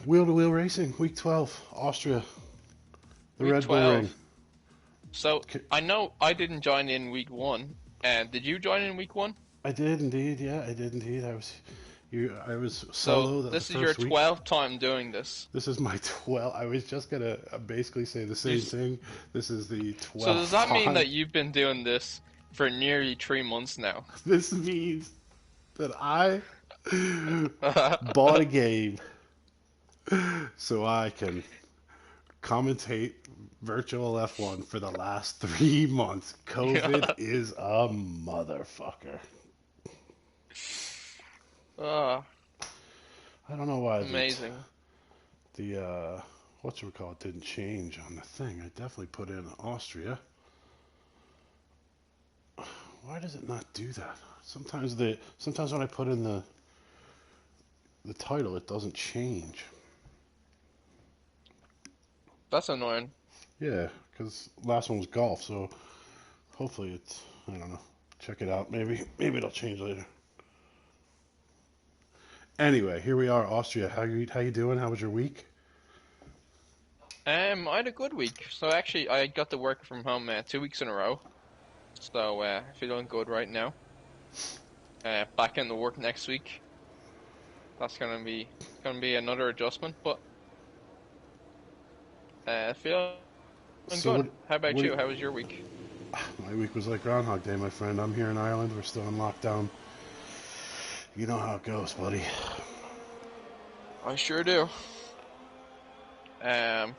Wheel-to-wheel racing, week 12, Austria, the Week Red Bull Ring. 12. So I know I didn't join in week 1. And did you join in week 1? I did indeed, yeah, I did indeed. I was So solo the this is your first week. 12th time doing this. This is my 12. I was just gonna basically say the You, same thing. This is the so does 12th that mean time. that you've been doing this for nearly 3 months now? This means that I bought a game so I can commentate virtual F1 for the last 3 months. COVID Yeah. is a motherfucker. Ah, I don't know why amazing. the what you call it didn't change on the thing. I definitely put in Austria. Why does it not do that? Sometimes when I put in the title, it doesn't change. That's annoying. Yeah, because last one was golf, so hopefully it's, I don't know. Check it out. Maybe it'll change later. Anyway, here we are, Austria. How you doing? How was your week? I had a good week. So actually, I got to work from home 2 weeks in a row. So feeling good right now. Back into work next week. That's gonna be another adjustment, but feeling So good. How about what? you? How was your week? My week was like Groundhog Day, my friend. I'm here in Ireland. We're still in lockdown. You know how it goes, buddy. I sure do. Um,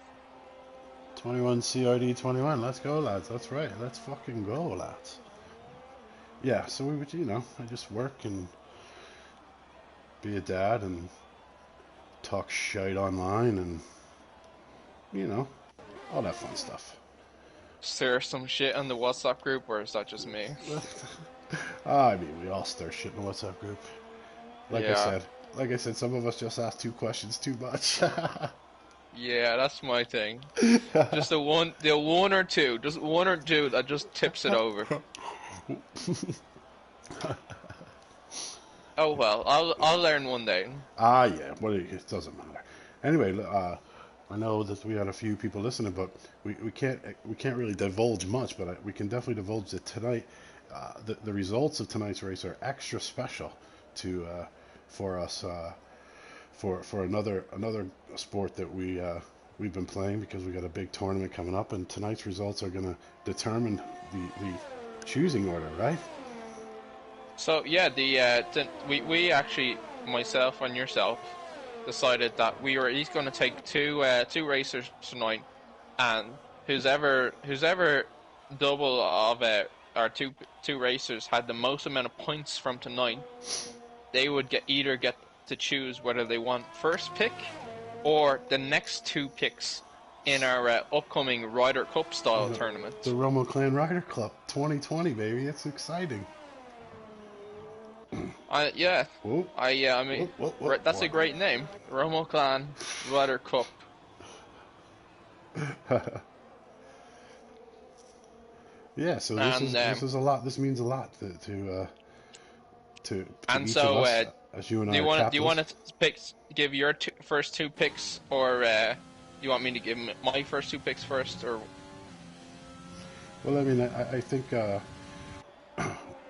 21 CRD 21. Let's go, lads. That's right. Let's fucking go, lads. Yeah. So we would, I just work and be a dad and talk shite online and you know all that fun stuff. stir some shit on the WhatsApp group, or is that just me? I mean, we all stir shit in the WhatsApp group. Like I Yeah, said, like I said, some of us just ask two questions too much. yeah, that's my thing. Just the one or two, just one or two that just tips it over. Oh well, I'll learn one day. Yeah, well, it doesn't matter. Anyway, I know that we had a few people listening, but we can't really divulge much. But we can definitely divulge that tonight, the results of tonight's race are extra special to for us for another sport that we've been playing because we got a big tournament coming up, and tonight's results are going to determine the choosing order, right? So yeah, we actually, myself and yourself, decided that we were each going to take two racers tonight, and who's ever double of our two racers had the most amount of points from tonight, they would either get to choose whether they want first pick or the next two picks in our upcoming Ryder Cup style The tournament. Romo Clan Rider Club 2020, baby. It's exciting. Yeah, Whoop, I mean, whoop, whoop, whoop, that's a great name, Romo Clan Ryder Cup. whoop. Yeah, so this And is this is a lot. This means a lot to and each of so, us, as you and do I you are want captains. to give your first two picks, or you want me to give my first two picks first, or Well, I mean, I think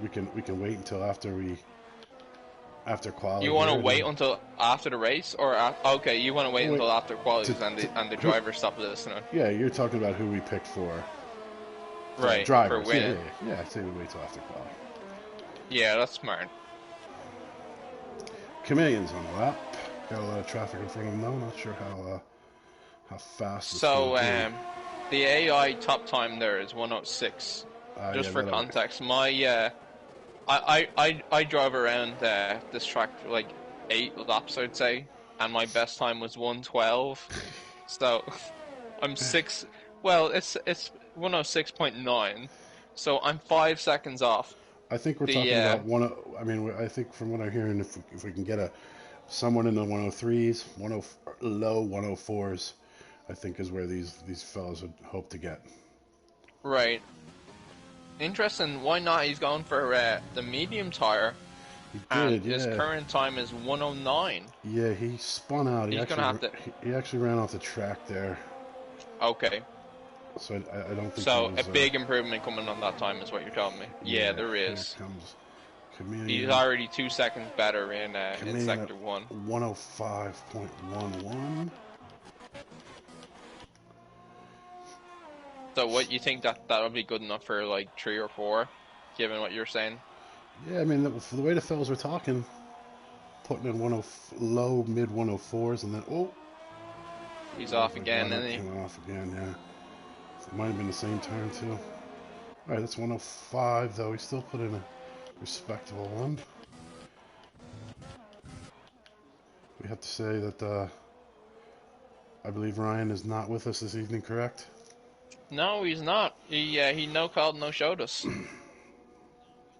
we can wait until after you quali want to here, and wait then until after the race, or okay, you want to wait oh, wait until after to, qualies and to the who? driver stop listening, Yeah, you're talking about who we picked for right, for drivers. Yeah, winning. yeah, yeah. Yeah, I'd say we wait till after quali. Yeah, that's smart. Chameleons on the lap. Got a lot of traffic in front of them though. Not sure how fast it's gonna So do. the AI top time there is 106. Just Yeah, for that context, I drove around this track for like 8 laps, I'd say, and my best time was 112. So I'm six. Well, it's 106.9. So I'm 5 seconds off. I think we're The talking about one. I mean, I think from what I'm hearing, if we can get someone in the 103s, 10 low 104s, I think is where these fellows would hope to get. Right. Interesting. Why not? He's going for the medium tire. He and did, his yeah. current time is 109. Yeah, he spun out. He's gonna have to. He actually ran off the track there. Okay, So I don't think he so a was. big improvement coming on that time is what you're telling me. Yeah, Yeah, there here is. comes He's Chameleon. already 2 seconds better in Chameleon at sector one. 105.11. So what you think that'll be good enough for like 3 or 4, given what you're saying? Yeah, I mean, for the way the fellas were talking, putting in low, mid 104s, and then, He's looks off like again, Reinhardt isn't he? came off again, yeah. It might have been the same turn, too. All right, that's 105, though. He still put in a respectable one. We have to say that I believe Ryan is not with us this evening, correct? No, he's not. He no called, no showed us.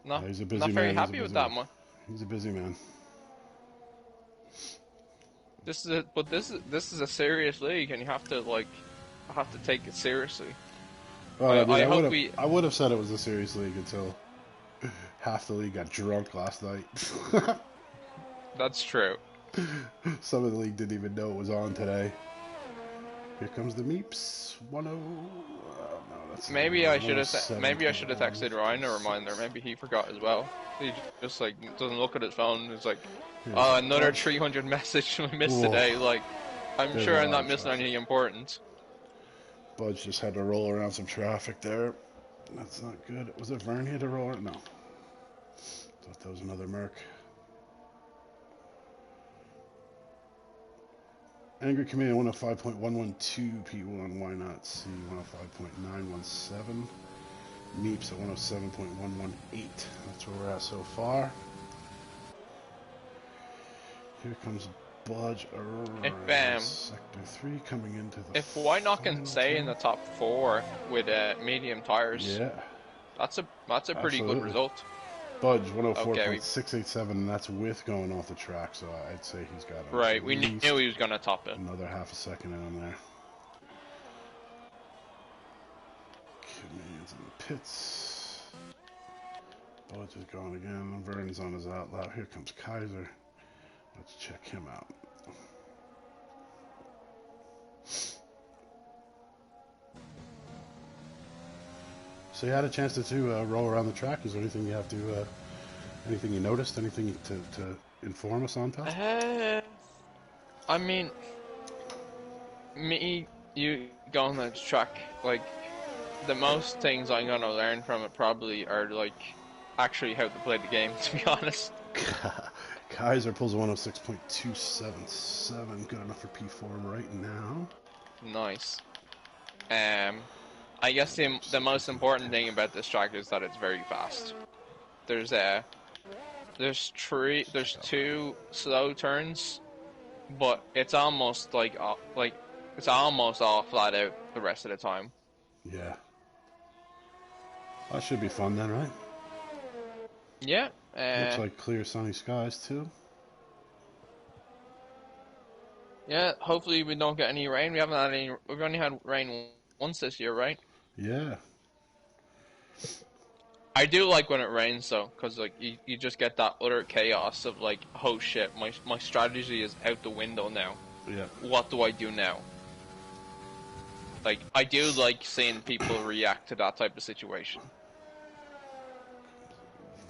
No, Yeah, he's a busy not very man. He's a happy with busy that man. one. He's a busy man. This is a serious league, and you have to take it seriously. Well, I mean, I I hope I would have said it was a serious league until half the league got drunk last night. That's true. Some of the league didn't even know it was on today. Here comes the Meeps. 10. No, that's Maybe I should have maybe texted Ryan a reminder. Maybe he forgot as well. He just like doesn't look at his phone. It's like, oh, another 300 message we missed today. Like, I'm There's sure a I'm lot not of missing traffic. anything important. Budge just had to roll around some traffic there. That's not good. Was it Vern he had to roll around? No. Thought that was another Merc. Angry Command 105.112 P1. Why not C 105.917. Meeps at 107.118. That's where we're at so far. Here comes Budge around Sector 3 coming into the If Why Not can final stay turn. in the top 4 with medium tires, Yeah. that's a pretty good result. Budge 104.687, and that's with going off the track, so I'd say he's got right. We knew he was gonna top it. Another half a second in on there. Canadians in the pits. Budge is going again. Vern's on his out loud. Here comes Kaiser. Let's check him out. So you had a chance to roll around the track. Is there anything you have to, anything you noticed? Anything to inform us on, pal? I mean, you going on the track, like, the most things I'm gonna learn from it probably are like actually how to play the game. To be honest. Kaiser pulls a 106.277. Good enough for P4 right now. Nice. I guess the most important thing about this track is that it's very fast. There's two slow turns, but it's almost it's almost all flat out the rest of the time. Yeah. That should be fun then, right? Yeah. Looks like clear sunny skies too. Yeah, hopefully we don't get any rain. We've only had rain once this year, right? Yeah. I do like when it rains though, because like you just get that utter chaos of like, oh shit, my strategy is out the window now. Yeah. What do I do now? Like, I do like seeing people react to that type of situation.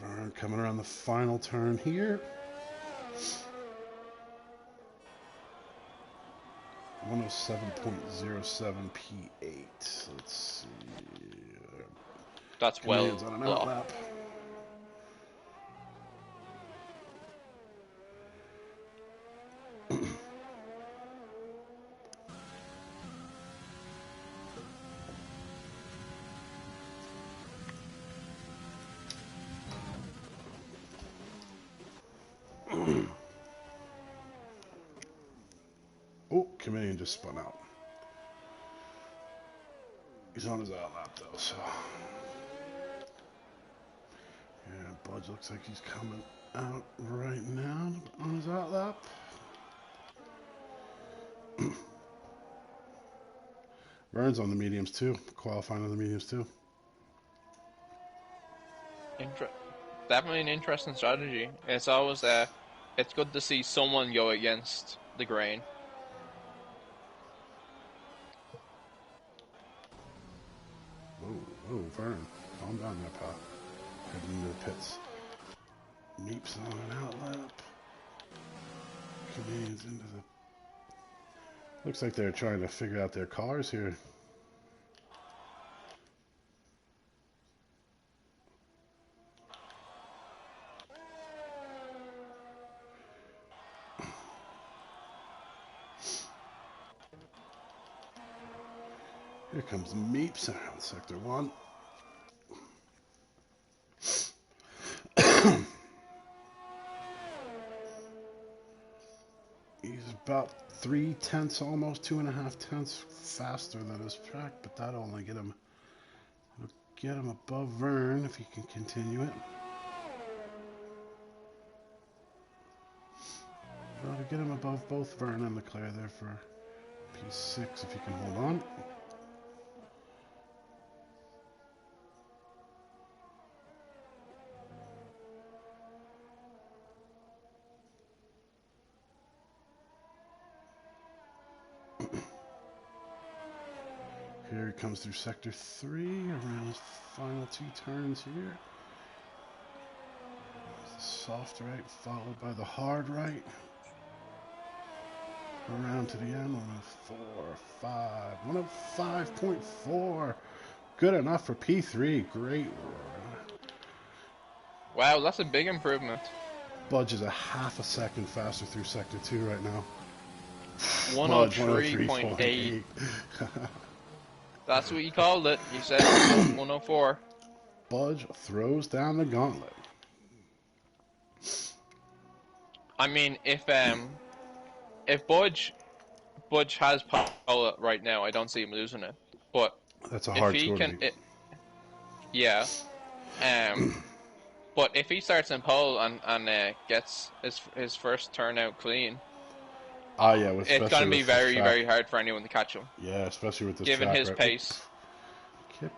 Vern coming around the final turn here. 107.07 P8. Let's see. That's well on an out lap. Oh, Chameleon just spun out. He's on his out lap though, so. Yeah, Budge looks like he's coming out right now on his out lap. Vern's on the mediums too, qualifying on the mediums too. definitely an interesting strategy. It's always it's good to see someone go against the grain. Whoa, Vern. Calm down there, pal. Heading into the pits. Meeps on an outlap. Commands into the... Looks like they're trying to figure out their cars here. Here comes Meeps around Sector 1. He's about 3/10, almost 2.5 tenths faster than his track, but that'll only get him above Vern if he can continue it. That'll get him above both Vern and Leclerc there for P6 if he can hold on. Here he comes through Sector 3, around his final 2 turns here. The soft right, followed by the hard right. Around to the end, 105.4. Good enough for P3, great. Wow, that's a big improvement. Budge is a half a second faster through Sector 2 right now. 103.8. That's what you called it. You said 104. Budge throws down the gauntlet. I mean, if Budge has power right now, I don't see him losing it. But that's a if hard he tour can, to beat. yeah. But if he starts in pole and gets his first turn out clean, yeah, it's going to be very, very hard for anyone to catch him. Yeah, especially with this given track, his right? pace. Kip,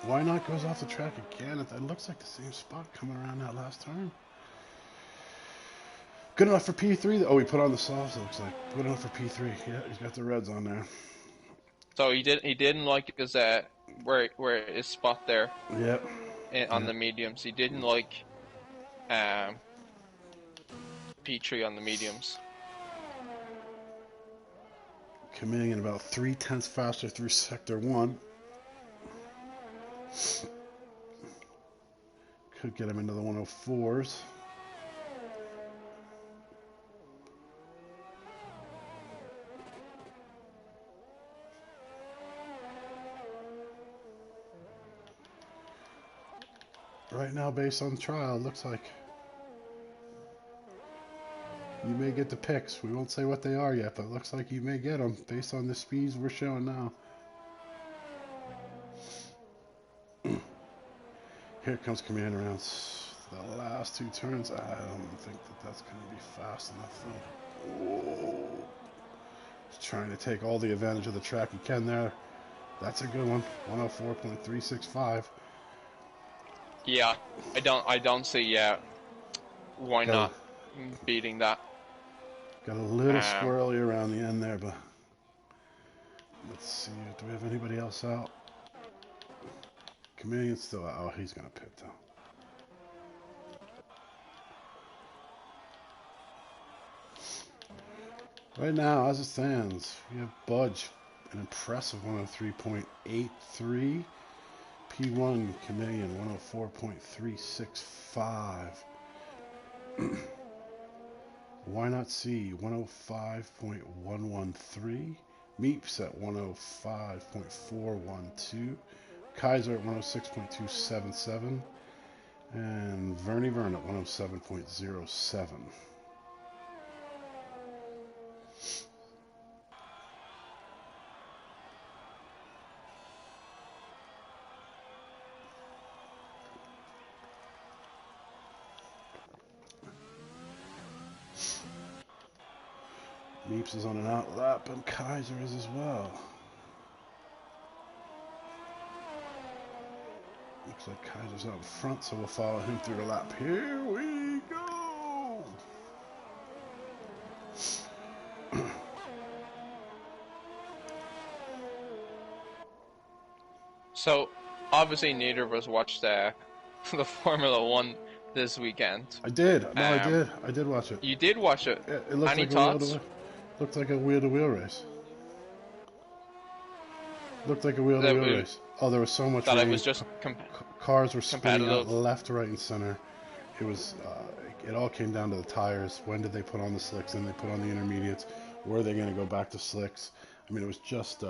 why not goes off the track again? It looks like the same spot coming around that last turn. Good enough for P3. Oh, he put on the softs, it looks like. Good enough for P3. Yeah, he's got the reds on there. So he didn't like his where his spot there. Yep. On the mediums. He didn't like P3 on the mediums. Coming in about 3/10 faster through Sector 1. Could get him into the 104s. Right now, based on the trial, it looks like you may get the picks. We won't say what they are yet, but it looks like you may get them based on the speeds we're showing now. Here comes Command around the last 2 turns. I don't think that's going to be fast enough, though. Whoa. He's trying to take all the advantage of the track he can there. That's a good one. 104.365. Yeah, I don't see why not beating that. Got a little squirrely around the end there, but let's see. Do we have anybody else out? Chameleon's still out. Oh, he's gonna pit though. Right now, as it stands, we have Budge, an impressive 103.83. P1 Chameleon 104.365. Why not see 105.113. Meeps at 105.412. Kaiser at 106.277. And Vern at 107.07. Meeps is on an outlap, and Kaiser is as well. Looks like Kaiser's out in front, so we'll follow him through the lap. Here we go! So, obviously, neither of us watched the Formula One this weekend. I did. No, I did. I did watch it. You did watch it. It looked Any like thoughts? Looked like a wheel-to-wheel race. Looked like a wheel-to-wheel race. Oh, there was so much rain. It was just cars were spinning out left, right, and center. It was. It all came down to the tires. When did they put on the slicks? Then they put on the intermediates. Were they going to go back to slicks? I mean, it was just.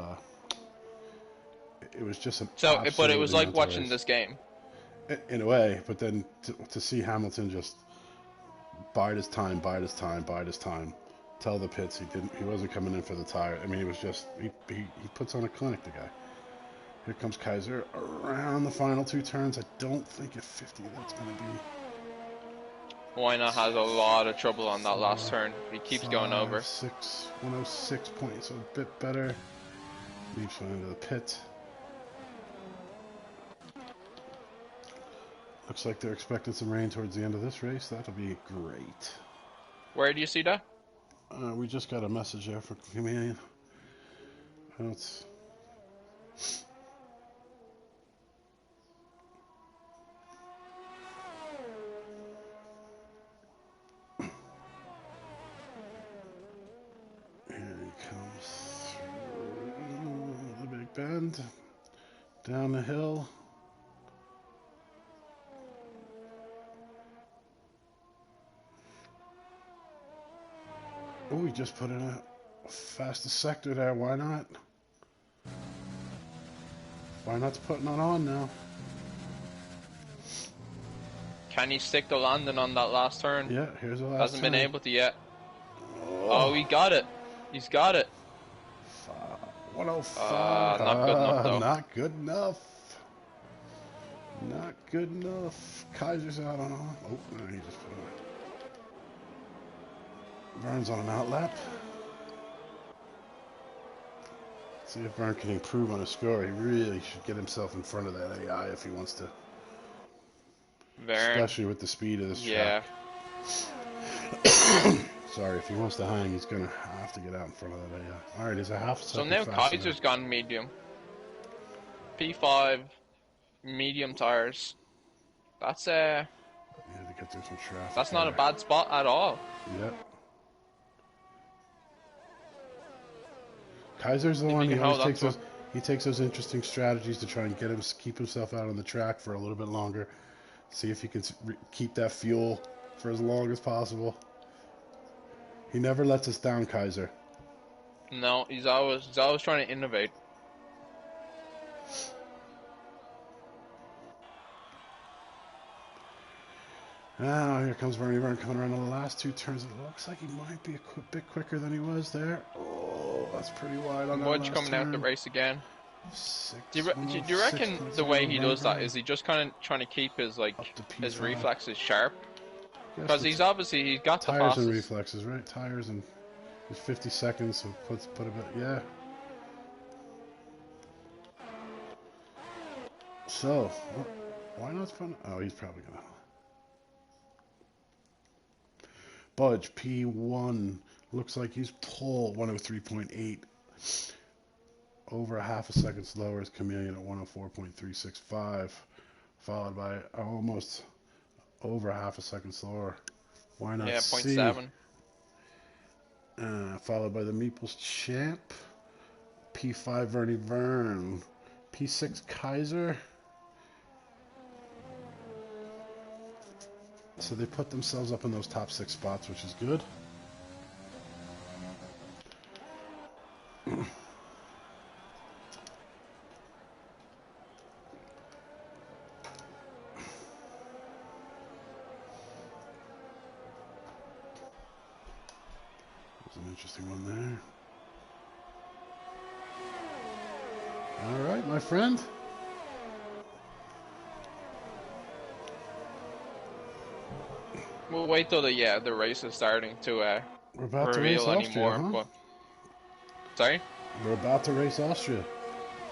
It was just an. So, but it was like watching race. This game. In a way, but then to see Hamilton just bide his time, tell the pits he wasn't coming in for the tire. I mean, he was just he puts on a clinic, the guy. Here comes Kaiser around the final 2 turns. I don't think at 50 that's going to be. Wynot has a lot of trouble on that last turn. He keeps going over. 106 points, so a bit better. Leaps one into the pit. Looks like they're expecting some rain towards the end of this race. That'll be great. Where do you see that? We just got a message there from Chameleon. It's... Here he comes through the big bend, down the hill. Oh, he just put in a fastest sector there. Why not? Why not's putting it on now? Can he stick the landing on that last turn? Yeah, here's the last Hasn't turn. been able to yet. Oh, he got it. He's got it. 105. Not good enough, though. Not good enough. Not good enough. Kaiser's out on. Oh, no, he just put it on. Vern's on an outlap. See if Vern can improve on his score. He really should get himself in front of that AI if he wants to. Vern. Especially with the speed of this track. Sorry, if he wants to hang, he's going to have to get out in front of that AI. Alright, he's a half second So now Kaiser's gone medium. P5, medium tires. That's Yeah, to get through some traffic. That's not a bad spot at all. Yep. Kaiser's the one who always takes those interesting strategies to try and keep himself out on the track for a little bit longer. See if he can keep that fuel for as long as possible. He never lets us down, Kaiser. No, he's always trying to innovate. Now here comes Bernie Vern coming around the last 2 turns. It looks like he might be a bit quicker than he was there. Oh, that's pretty wide on that Mudge last coming turn. out the race again. Do you reckon the way he does that is he just kind of trying to keep his his reflexes sharp? Because he's got the tires fastest. and reflexes, right? Tires and 50 seconds, so put a bit, yeah. So, why not fun? Oh, he's probably gonna. Budge P1 looks like he's pole 103.8, over a half a second slower as Chameleon at 104.365, followed by almost over half a second slower. Why not? Yeah, C? 0.7. Followed by the Meeples Champ, P5 Vernie Vern, P6 Kaiser. So they put themselves up in those top 6 spots, which is good. There's an interesting one there. All right, my friend. We'll wait till the race is starting to We're about to race reveal any Austria, more. huh? Sorry? We're about to race Austria.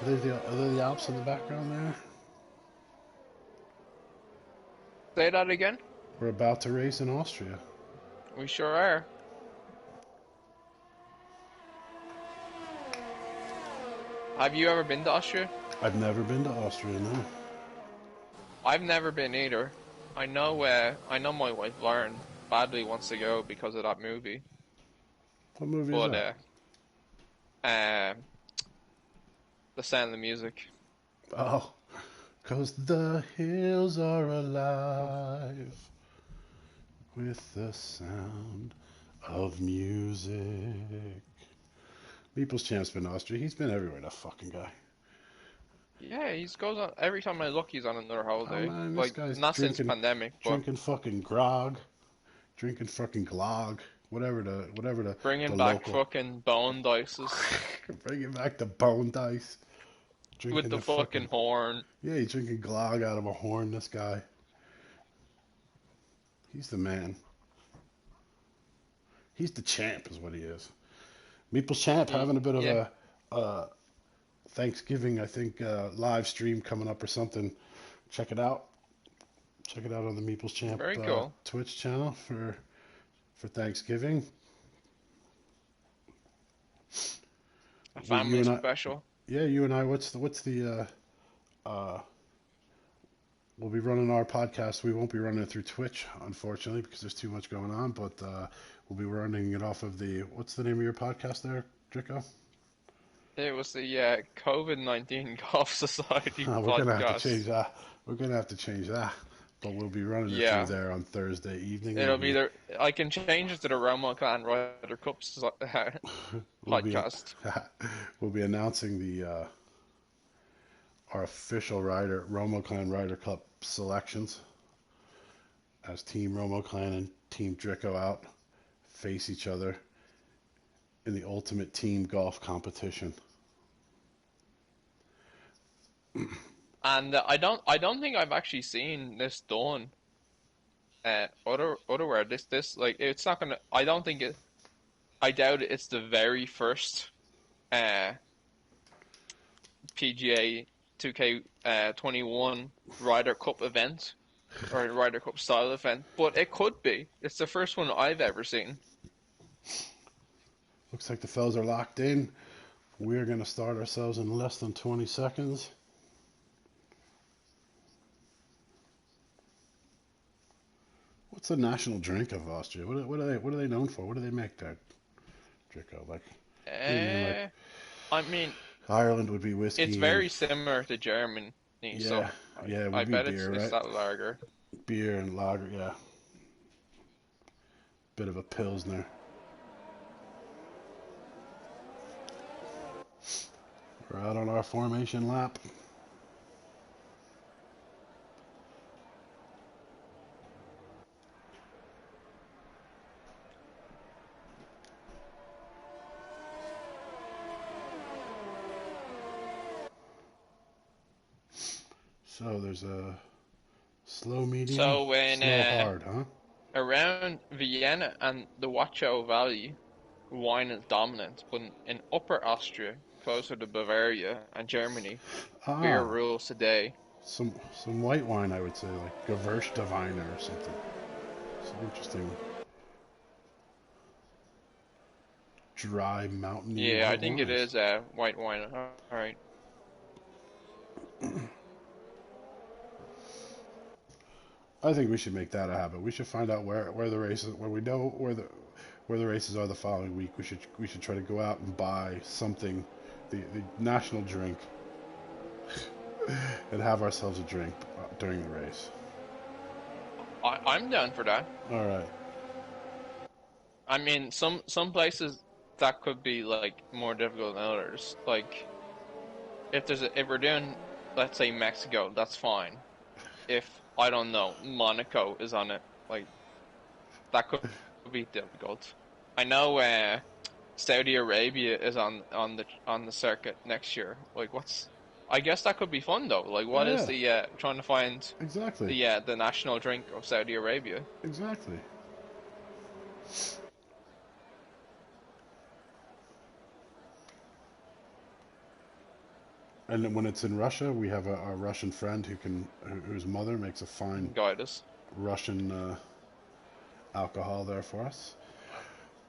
Are there the Alps in the background there? Say that again. We're about to race in Austria. We sure are. Have you ever been to Austria? I've never been to Austria, no. I've never been either. I know my wife Lauren badly wants to go because of that movie. What movie is But that? um, The Sound of the Music. Oh, 'cause the hills are alive with the sound of music. Meeple's Champ's been to Austria. He's been everywhere, that fucking guy. Yeah, he goes on every time I look. He's on another Oh holiday. man, this Like guy's not since pandemic, but drinking fucking grog, drinking fucking glog, whatever the bringing back local. fucking bone dices Bringing back the bone dice. with Drinking the the fucking fucking horn. yeah, he's drinking glog out of a horn. This guy, he's the man. He's the champ, is what he is. Meeple's Champ having a bit of Yeah, a Thanksgiving, I think, live stream coming up or something. Check it out. Check it out on the Meeple's Champ very cool. Twitch channel for Thanksgiving. A You family and I, special. yeah, you and I. What's the we'll be running our podcast. We won't be running it through Twitch, unfortunately, because there's too much going on. But we'll be running it off of the. What's the name of your podcast there, Drico? It was the COVID-19 Golf Society We're gonna have to podcast. change that. We're gonna have to change that. But we'll be running it through Yeah, there on Thursday evening. it'll be there. I can change it to the Romo Clan Ryder Cup We'll be podcast. we'll be announcing the our official Romo Clan Ryder Cup selections as Team Romo Clan and Team Drico out face each other in the ultimate team golf competition. And I don't think I've actually seen this done. Otherwhere, this like it's not gonna. I don't think it. I doubt it's the very first uh PGA 2K 21 Ryder Cup event or Ryder Cup style event, but it could be. It's the first one I've ever seen. Looks like the fellas are locked in. We're going to start ourselves in less than 20 seconds. What's the national drink of Austria? What are they known for? What do they make there, Drico? Like, Uh, I mean, Ireland would be it's whiskey and very similar to Germany, so yeah, yeah, it I would be bet beer, it's right? that lager. Beer and lager, yeah. Bit of a pilsner. We're out on our formation lap. So there's a slow, medium, So when slow, hard, huh? around Vienna and the Wachau Valley, wine is dominant, but in Upper Austria, closer to Bavaria and Germany, beer Ah, rules today. some white wine, I would say, like Gewürztraminer or something. Some interesting dry, mountainy Yeah, I white think it wines. is white wine. All right. I think we should make that a habit. We should find out where the races, when we know where the races are the following week. We should try to go out and buy something, the national drink, and have ourselves a drink during the race. I'm down for that. All right. I mean, some places that could be like more difficult than others. Like if we're doing, let's say Mexico, that's fine. If I don't know, Monaco is on it, like that could be difficult. I know Saudi Arabia is on the circuit next year. Like what's I guess that could be fun though. Like what is Yeah, the trying to find exactly. the national drink of Saudi Arabia? Exactly. And then when it's in Russia, we have a Russian friend whose mother makes a fine Guide us. Russian alcohol there for us.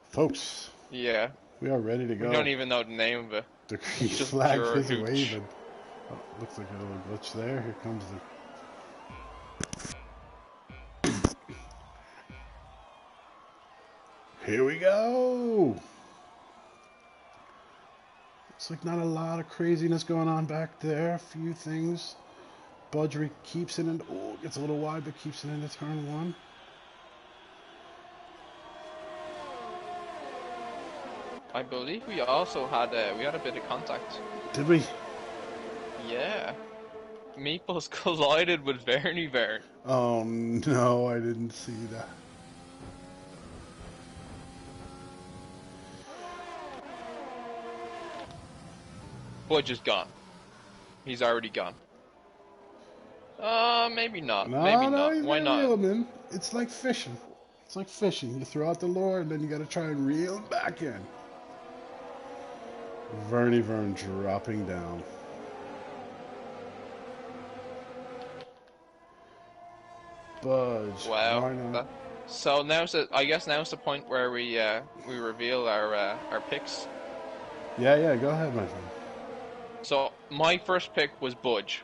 Folks, Yeah. we are ready to We go. don't even know the name of it. The It's green just flag pure is hooch. waving. Oh, looks like a little glitch there. Here comes the... Here we go! Looks like not a lot of craziness going on back there. A few things. Budgery keeps it in... Oh, gets a little wide, but keeps it into turn one. I believe we also had a bit of contact. Did we? Yeah. Meeples collided with Vernie Vern. Oh, no, I didn't see that. Budge is gone. He's already gone. Maybe not. No, Maybe no, not. he's Why gonna not? reel him in. It's like fishing. It's like fishing. You throw out the lure, and then you got to try and reel him back in. Vernie Vern dropping down. Budge. Wow. Why not? So I guess now's the point where we reveal our picks. Yeah, go ahead, my friend. So my first pick was Budge.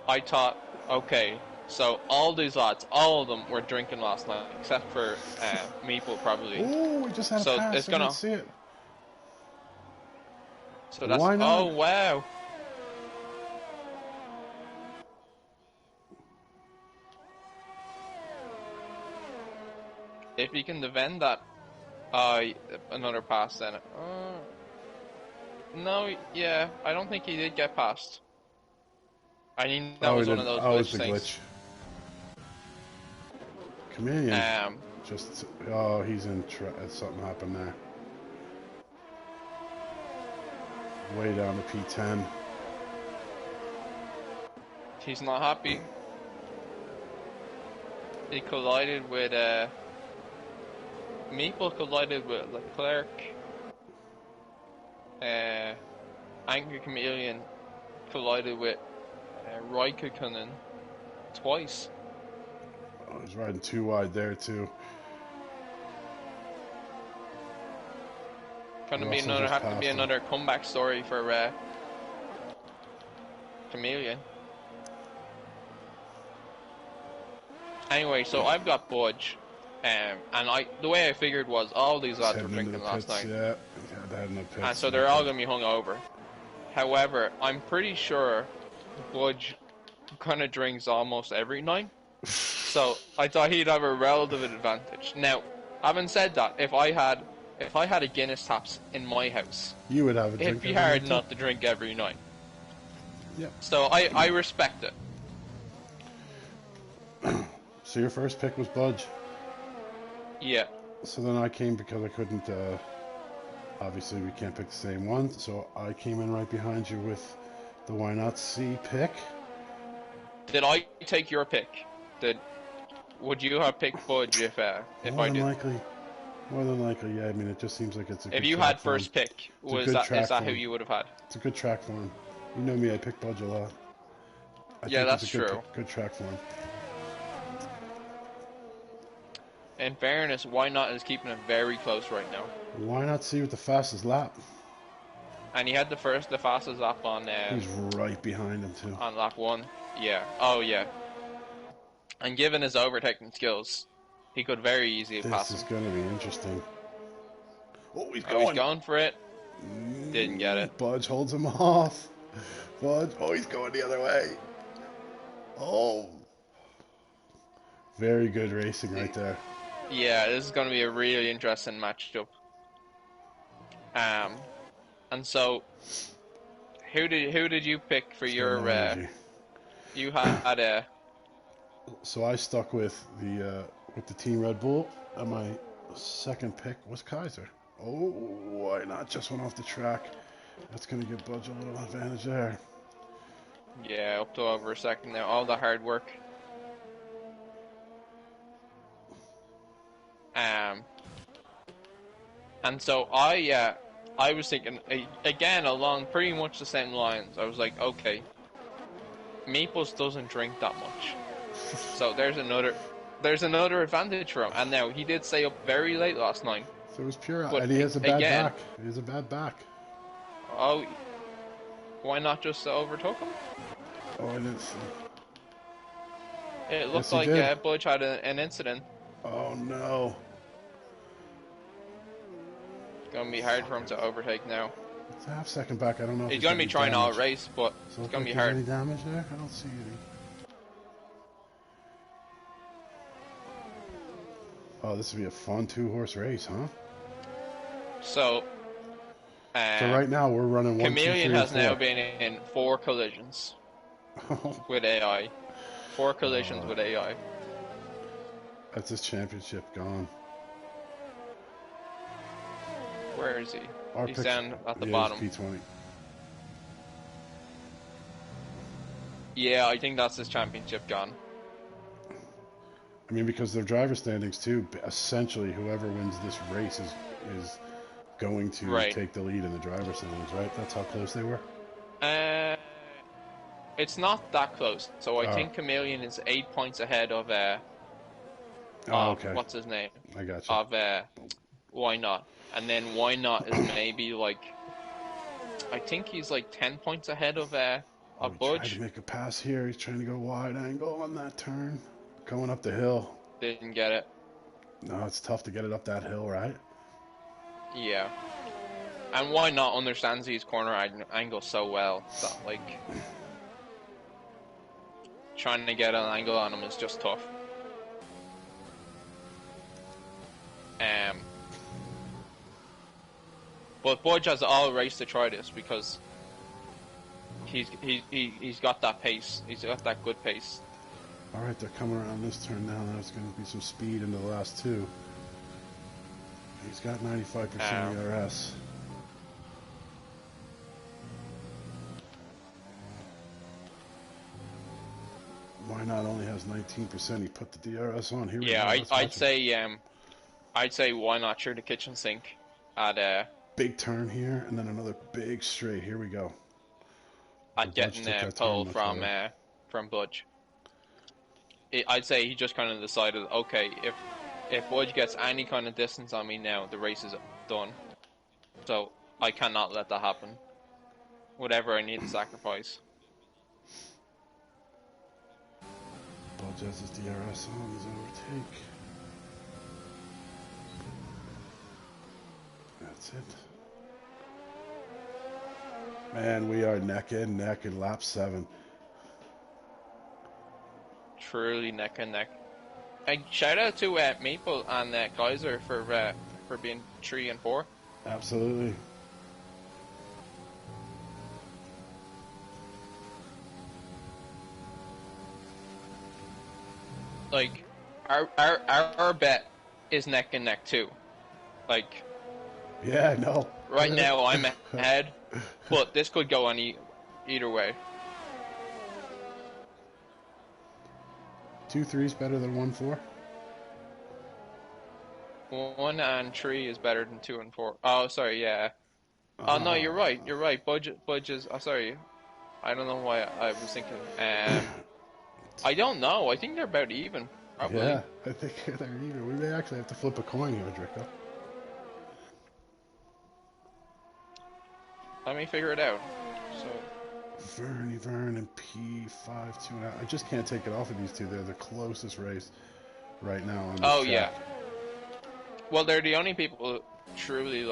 I thought, okay, so all these lads, all of them were drinking last night, except for Meeple probably. Oh, we just had a So pass. it's I gonna- didn't see it. So that's Why not? oh wow. If he can defend that, another pass then. No, yeah, I don't think he did get past. I mean, that was one of those glitch it's a things. glitch. Chameleon. He's in. Something happened there. Way down to P10. He's not happy. He collided with Meeple collided with Leclerc. Angry Chameleon collided with Raikkonen twice. Oh, he's riding too wide there too. Have to Russell be just another comeback story for Chameleon. Anyway, so I've got Budge, and the way I figured was all these lads were Heading into drinking the last pits, night, yeah. They're heading to the pits. and so they're all gonna be hungover. However, I'm pretty sure Budge kind of drinks almost every night, so I thought he'd have a relative advantage. Now, having said that, if I had a Guinness Taps in my house, You would have a drink. it'd be every hard night, not to drink every night. Yep. So I respect it. So your first pick was Budge. Yeah. So then I came because I couldn't. Obviously, we can't pick the same one. So I came in right behind you with the Why Not C pick. Did I take your pick? Would you have picked Budge if I did? More than likely, yeah. I mean, it just seems like it's a. If good you track had for him. first pick, It's a is good track that for who him. you would have had? It's a good track for him. You know me, I pick Budge a lot. I Yeah, think that's it's a good, true. Good track for him. In fairness, Why Not is keeping it very close right now. Why not see with the fastest lap? And he had the fastest lap on He's right behind him too. on lap 1. Yeah. Oh yeah. And given his overtaking skills, he could very easily pass This is him. going to be interesting. Oh, he's Oh, going. he's going for it. Didn't get it. Budge holds him off. Budge. Oh, he's going the other way. Oh. Very good racing right there. Yeah, this is going to be a really interesting matchup. And so, who did you pick for your? You had a. So I stuck with the Team Red Bull, and my second pick was Kaiser. Oh, why not? Just went off the track. That's going to give Budge a little advantage there. Yeah, up to over a second now. All the hard work. And so I was thinking again along pretty much the same lines. I was like, okay, Maples doesn't drink that much, So there's another advantage for him. And now he did stay up very late last night. So it was pure, But and he has a bad again, back. He has a bad back. oh, why not just overtook him? Oh, I didn't see. It Yes, looked he like did. Budge had an incident. Oh no. It's gonna be hard for him to overtake now. It's a half second back. I don't know if He's he's gonna got be any trying all damage. race, but So it's gonna be there's hard. any damage there? I don't see any. Oh, this would be a fun 2-horse race, huh? So, So right now we're running 1, 2, 3, Chameleon and has 4. now been in 4 collisions with AI. 4 collisions with AI. That's his championship gone. Where is he? Our He's picture, down at the yeah, bottom. he's P20. Yeah, I think that's his championship gone. I mean, because their driver standings too. Essentially, whoever wins this race is going to take the lead in the driver standings, right? That's how close they were. It's not that close. So I think Chameleon is 8 points ahead of okay. What's his name? I got you. Of Why Not? And then Why Not is maybe like, I think he's like 10 points ahead of He Budge. tried to make a pass here. He's trying to go wide angle on that turn, going up the hill. Didn't get it. No, it's tough to get it up that hill, right? Yeah. And Why Not understands these corner angles so well that like trying to get an angle on him is just tough. But Budge has all race to try this because he's got that pace. He's got that good pace. All right, they're coming around this turn now. There's going to be some speed into the last 2. He's got 95% ERS. Why Not only has 19%? He put the DRS on. Here we go. I'd say Why Not through the kitchen sink at big turn here, and then another big straight. Here we go. At getting pole from Budge. I'd say he just kind of decided, okay, if Budge gets any kind of distance on me now, the race is done. So I cannot let that happen. Whatever I need to sacrifice. Budge has his DRS on his overtake. That's it. Man, we are neck and neck in lap 7. Truly neck and neck. And shout out to Maple and Kaiser for being 3 and 4. Absolutely. Like our bet is neck and neck too. Like yeah, I know. Right now I'm ahead, but this could go on either way. 2 3's better than 1 4. 1 and 3 is better than 2 and 4. Oh, sorry, yeah. Oh no, you're right. You're right. Budge is. Oh, sorry. I don't know why I was thinking. I don't know. I think they're about even. Probably. Yeah, I think they're even. We may actually have to flip a coin here, Drico. Let me figure it out. So. Vern and P5 2.5. I just can't take it off of these two. They're the closest race right now on this track. Yeah. Well, they're the only people truly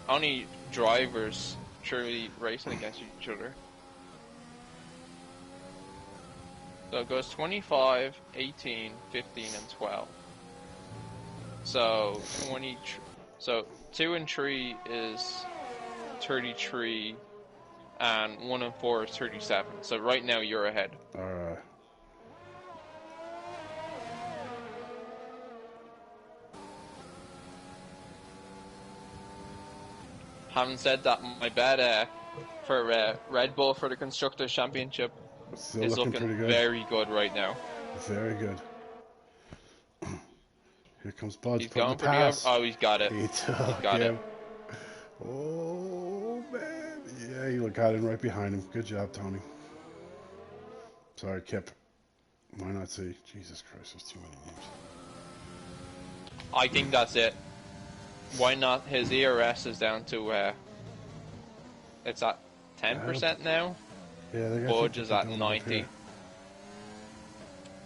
only drivers truly racing against each other. So it goes 25, 18, 15, and 12. So 2 and 3 is 33, and 1 and 4 is 37. So right now you're ahead. All right. Having said that, my bet for Red Bull for the Constructors' Championship is looking very good right now. Very good. Here comes Budge. He's going for the... Oh, he's got it. He got it. Oh, man. Yeah, he got in right behind him. Good job, Tony. Sorry, Kip. Why not see? Jesus Christ, there's too many names. I think that's it. Why not? His ERS is down to it's at 10% now. Yeah, they got Budge is at 90.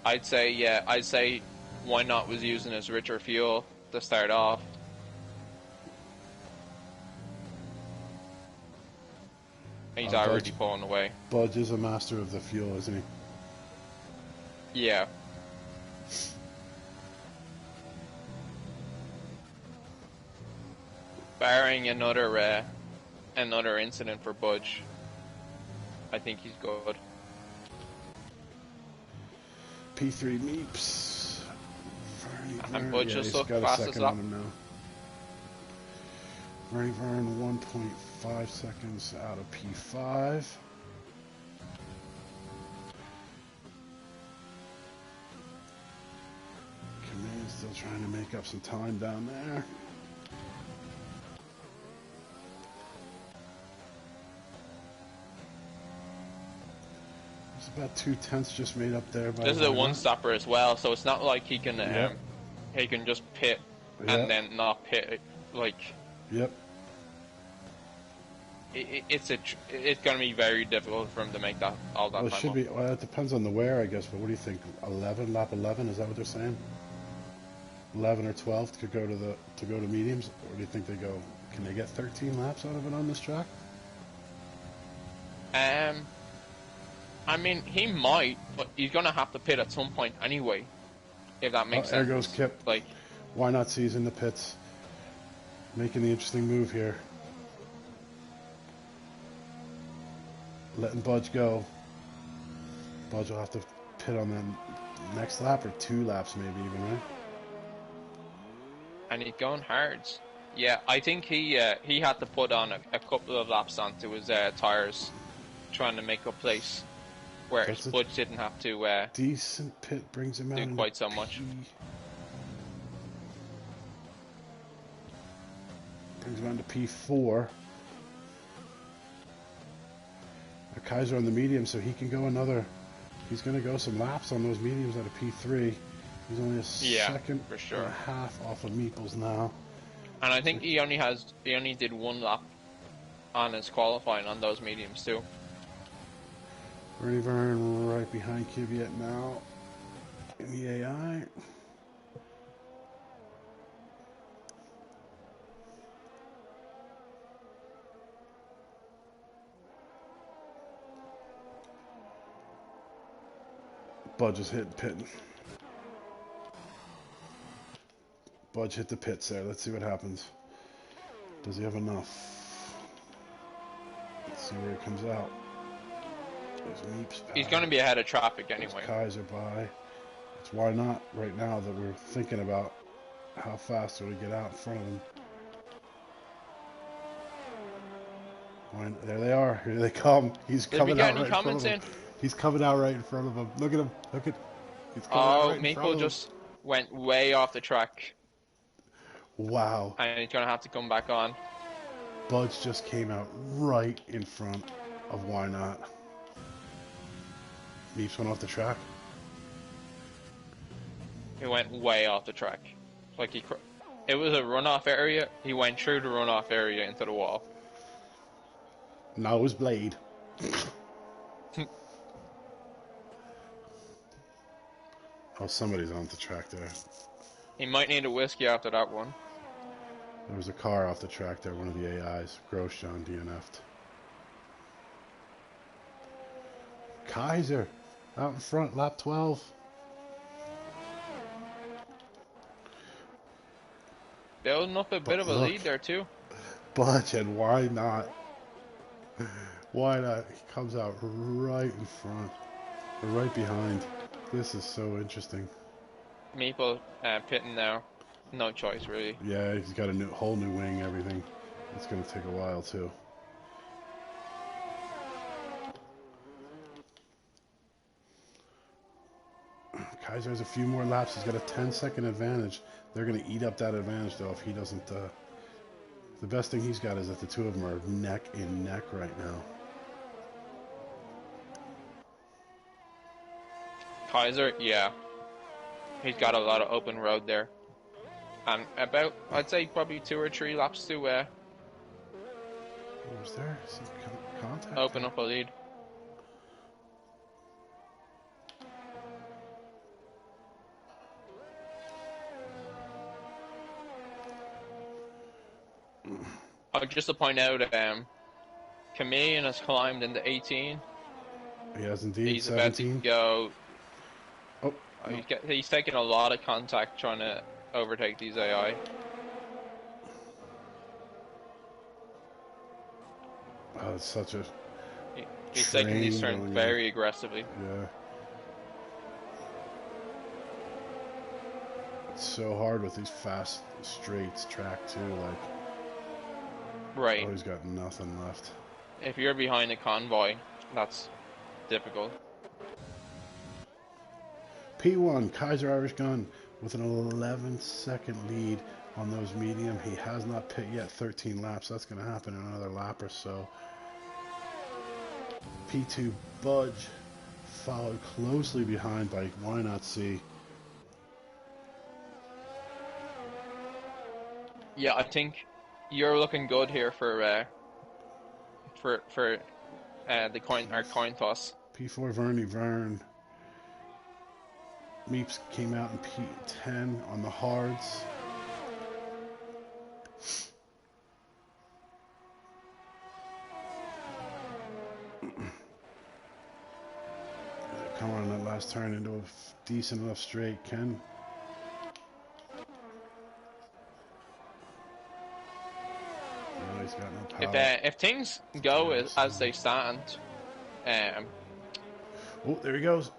I'd say, yeah, I'd say why not was using his richer fuel to start off. He's already pulling away. Budge is a master of the fuel, isn't he? Yeah. Barring another incident for Budge, I think he's good. P3 Meeps. And Budge just look fast as up. Vernie Vern 1.5 seconds out of P5. Command still trying to make up some time down there. There's about 2/10 just made up there. This is a one-stopper as well, so it's not like he can just pit and then not pit like. Yep. It's going to be very difficult for him to make that all that. Well, it time should up. be. Well, it depends on the wear, I guess. But what do you think? 11, lap 11? Is that what they're saying? 11 or 12 to go to mediums, or do you think they go? Can they get 13 laps out of it on this track? I mean, he might, but he's going to have to pit at some point anyway. If that makes sense. There goes Kip. Like, why not? He's in the pits, making the interesting move here. Letting Budge go. Budge will have to pit on that next lap or 2 laps maybe even, right? And he's going hard. Yeah, I think he had to put on a couple of laps onto his tires, trying to make up place, whereas Budge didn't have to. Decent pit brings him out. Do quite so much. Brings him on to P4. Kaiser on the medium, so he can go another. He's going to go some laps on those mediums at a P3. He's only a second for sure. and a half off of Meeples now. And I think he only did 1 lap on his qualifying on those mediums too. Vernie Vern right behind Kvyat now in the AI. Budge is hitting pit. Budge hit the pits there. Let's see what happens. Does he have enough? Let's see where he comes out. He's going to be ahead of traffic anyway. There's Kaiser by. It's why not right now that we're thinking about how fast will we get out in front of him. There they are. Here they come. He's coming out right in front of him. He's coming out right in front of him. Look at him. Look at. He's coming right in front of him. Just went way off the track. Wow. And he's going to have to come back on. Budge just came out right in front of why not. Meeps went off the track. He went way off the track. Like it was a runoff area. He went through the runoff area into the wall. Nosebleed. Oh, somebody's on the track there. He might need a whiskey after that one. There was a car off the track there, one of the AIs. Grosjean DNF'd. Kaiser out in front, lap 12. Building up a bit of a lead there too. Budge, and why not? Why not? He comes out right in front, or right behind. This is so interesting. Meeple pitting now. No choice, really. Yeah, he's got a whole new wing, everything. It's going to take a while, too. Kaiser has a few more laps. He's got a 10-second advantage. They're going to eat up that advantage, though, if he doesn't... The best thing he's got is that the two of them are neck and neck right now. Kaiser, yeah, he's got a lot of open road there, and about I'd say probably 2 or 3 laps to What was there? Some contact? open up a lead. Just to point out, Chameleon has climbed into 18. He has indeed. He's 17. about to go. Oh, no. He's taking a lot of contact trying to overtake these AI. Oh, it's such a He's taking these turns going very aggressively. Yeah. It's so hard with these fast straights track too. Like, Right. oh, he's got nothing left. If you're behind a convoy, that's difficult. P1, Kaiser Irish Gun with an 11-second lead on those medium. He has not pit yet, 13 laps. That's going to happen in another lap or so. P2, Budge, followed closely behind by Why Not See. Yeah, I think you're looking good here for the coin toss. P4, Vernie Vern. Meeps came out in P10 on the hards. Come on that last turn into a decent enough straight, Ken. No, he's got no power. If things go as they stand, oh, there he goes.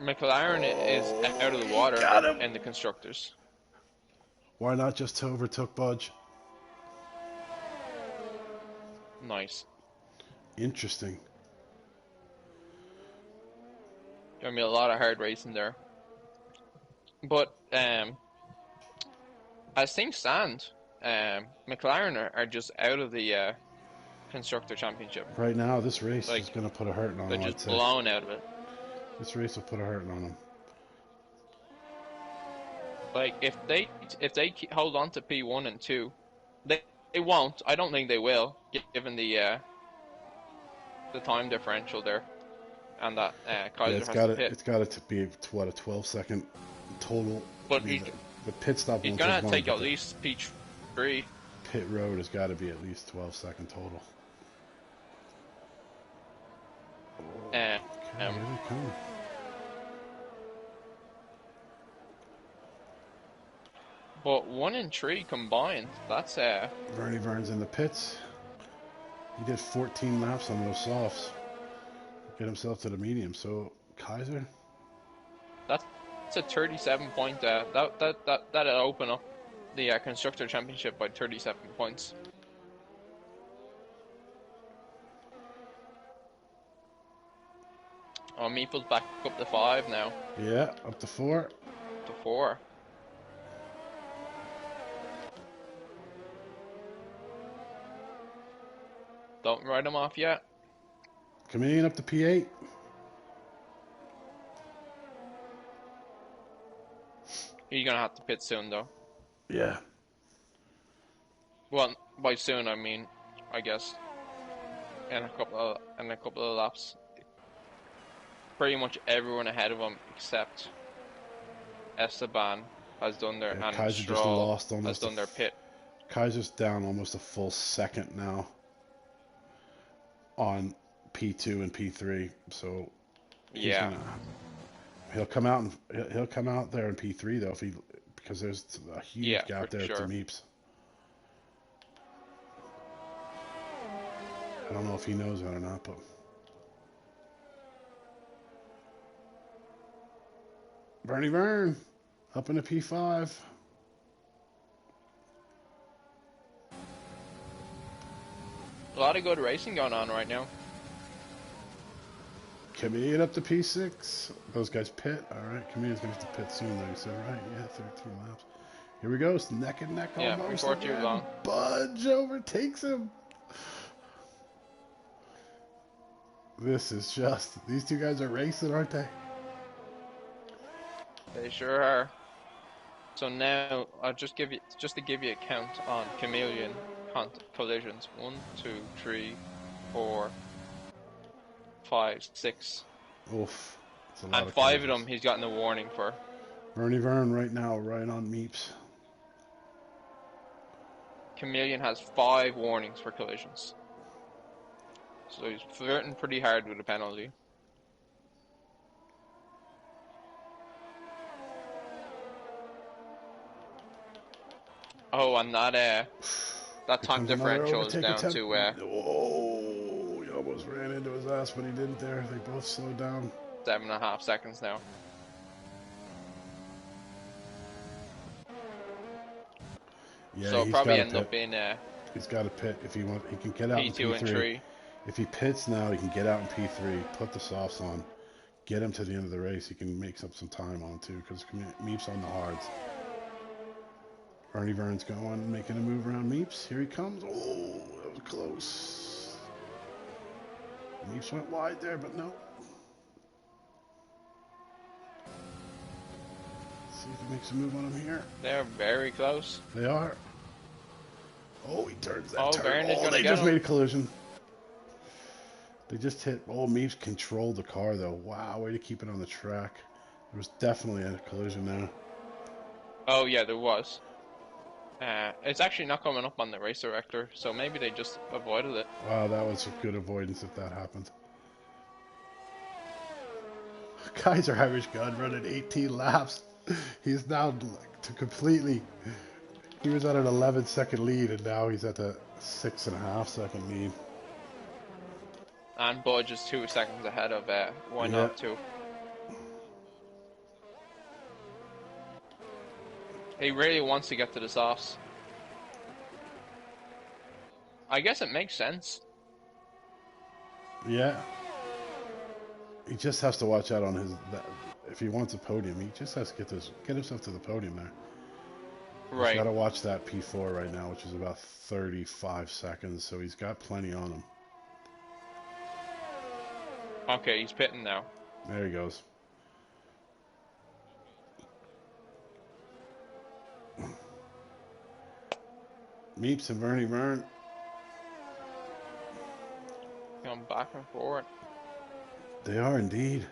McLaren is out of the water in the constructors. Why not just overtook Budge? Nice. Interesting. Gonna be a lot of hard racing there. But as things stand, McLaren are just out of the constructor championship. Right now, this race is going to put a hurting on them. They're just blown out of it. This race will put a hurting on them. Like if they hold on to P1 and 2, they won't. I don't think they will, given the time differential there, and that Kaiser has to pit. It's got to be what, a 12-second total. But the pit stop. He's gonna take at least P3. Pit road has got to be at least 12-second total. Here they come. But 1 and 3 combined, that's Vernie Vern's in the pits. He did 14 laps on those softs. Get himself to the medium. So Kaiser. That's a 37 point. That'll open up the constructor championship by 37 points. Oh, Meeple's back up to 5 now. Yeah, up to 4. To 4. Don't write him off yet. Chameleon up to P8. You're gonna have to pit soon, though. Yeah. Well, by soon I mean, I guess, in a couple of laps. Pretty much everyone ahead of him except Esteban has done their and Kaiser Stroll just lost almost has done their pit. Kaiser's down almost a full second now on P2 and P3, so yeah, he'll come out there in P3 though because there's a huge gap there to Meeps. I don't know if he knows that or not, but Vernie Vern up in the P5. A lot of good racing going on right now. Chameleon up to P6. Those guys pit. All right, Chameleon's going to have to pit soon, though. You said, right? Yeah, 13 laps. Here we go. It's neck and neck almost. Before too long. Budge overtakes him. This is just... These two guys are racing, aren't they? They sure are. So now I'll just give you to give you a count on Chameleon collisions. 1, 2, 3, 4, 5, 6, Oof. It's a lot and of 5 of collisions. them he's gotten a warning for. Bernie Vern right now, right on Meeps. Chameleon has 5 warnings for collisions. So he's flirting pretty hard with a penalty. Oh, and that Here time comes another differential is overtake down attempt. to Oh, he almost ran into his ass, but he didn't there. They both slowed down. 7.5 seconds now. Yeah, So he's probably got to end pit. up in He's got to pit if he wants. He can get out in P2 and P3. 3. If he pits now, he can get out in P3, put the softs on, get him to the end of the race. He can make up some time on too, because Meeps on the hards. Bernie Vern's going, making a move around Meeps. Here he comes. Oh, that was close. Meeps went wide there, but no. See if he makes a move on him here. They're very close. They are. Oh, he turns that Oh, turn. Vern is Oh, gonna they get just him. made a collision. They just hit. Oh, Meeps controlled the car, though. Wow, way to keep it on the track. There was definitely a collision there. Oh yeah, there was. It's actually not coming up on the race director, so maybe they just avoided it. Wow, that was a good avoidance if that happened. Kaiser Irish Gun running 18 laps. He's now to completely. He was at an 11-second lead, and now he's at the 6.5-second lead. And Budge is 2 seconds ahead of Why Yeah. Not too. He really wants to get to the softs. I guess it makes sense. Yeah. He just has to watch out on his. If he wants a podium, he just has to get himself to the podium there. Right. He's got to watch that P4 right now, which is about 35 seconds, so he's got plenty on him. Okay, he's pitting now. There he goes. Meeps and Bernie Vern. Going back and forward. They are indeed.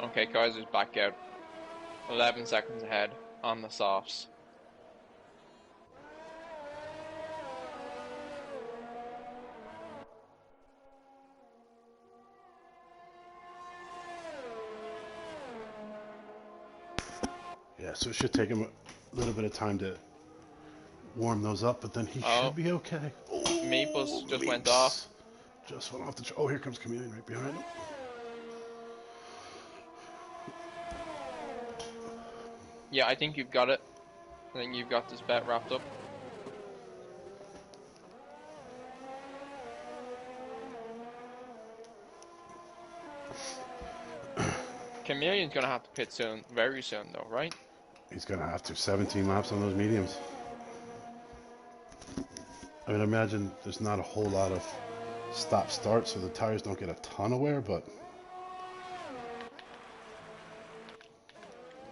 Okay, Kaiser's back out. 11 seconds ahead on the softs. Yeah, so it should take him a little bit of time to warm those up, but then he should be okay. Oh, Maples just went off. Just went off the. Oh, here comes Chameleon right behind him. Yeah, I think you've got it. I think you've got this bet wrapped up. Chameleon's gonna have to pit soon, very soon though, right? He's going to have to. 17 laps on those mediums. I mean, imagine there's not a whole lot of stop-start, so the tires don't get a ton of wear, but...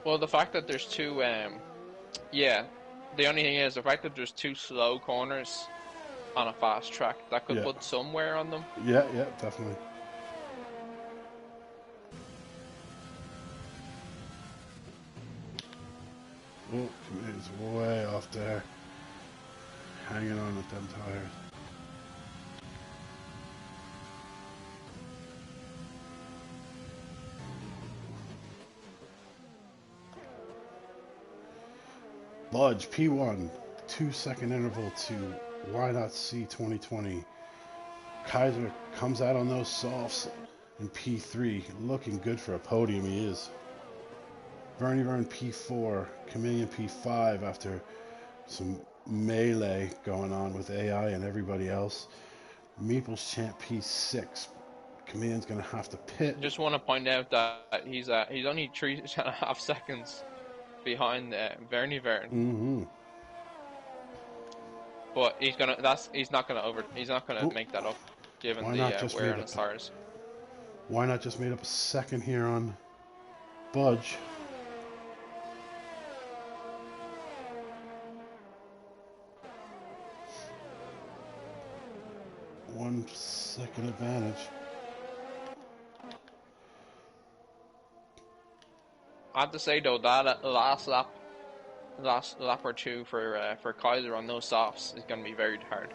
Well, the fact that there's two, yeah, the only thing is the fact that there's 2 slow corners on a fast track, that could put some wear on them. Yeah, definitely. Oh, Chameleon's way off there. Hanging on with them tires. Budge, P1, 2-second interval to Why Not C 2020. Kaiser comes out on those softs in P3, looking good for a podium. He is. Bernie Vern P4, Chameleon P5 after some melee going on with AI and everybody else. Meeple's Champ P6. Chameleon's gonna have to pit. Just want to point out that he's only 3.5 seconds behind Verny Vern. Mm-hmm. But he's not gonna make that up, given Why the not just wear made on it? his tires. Why not just made up a second here on Budge? One second advantage. I have to say though that last lap or two for Kaiser on those softs is going to be very hard.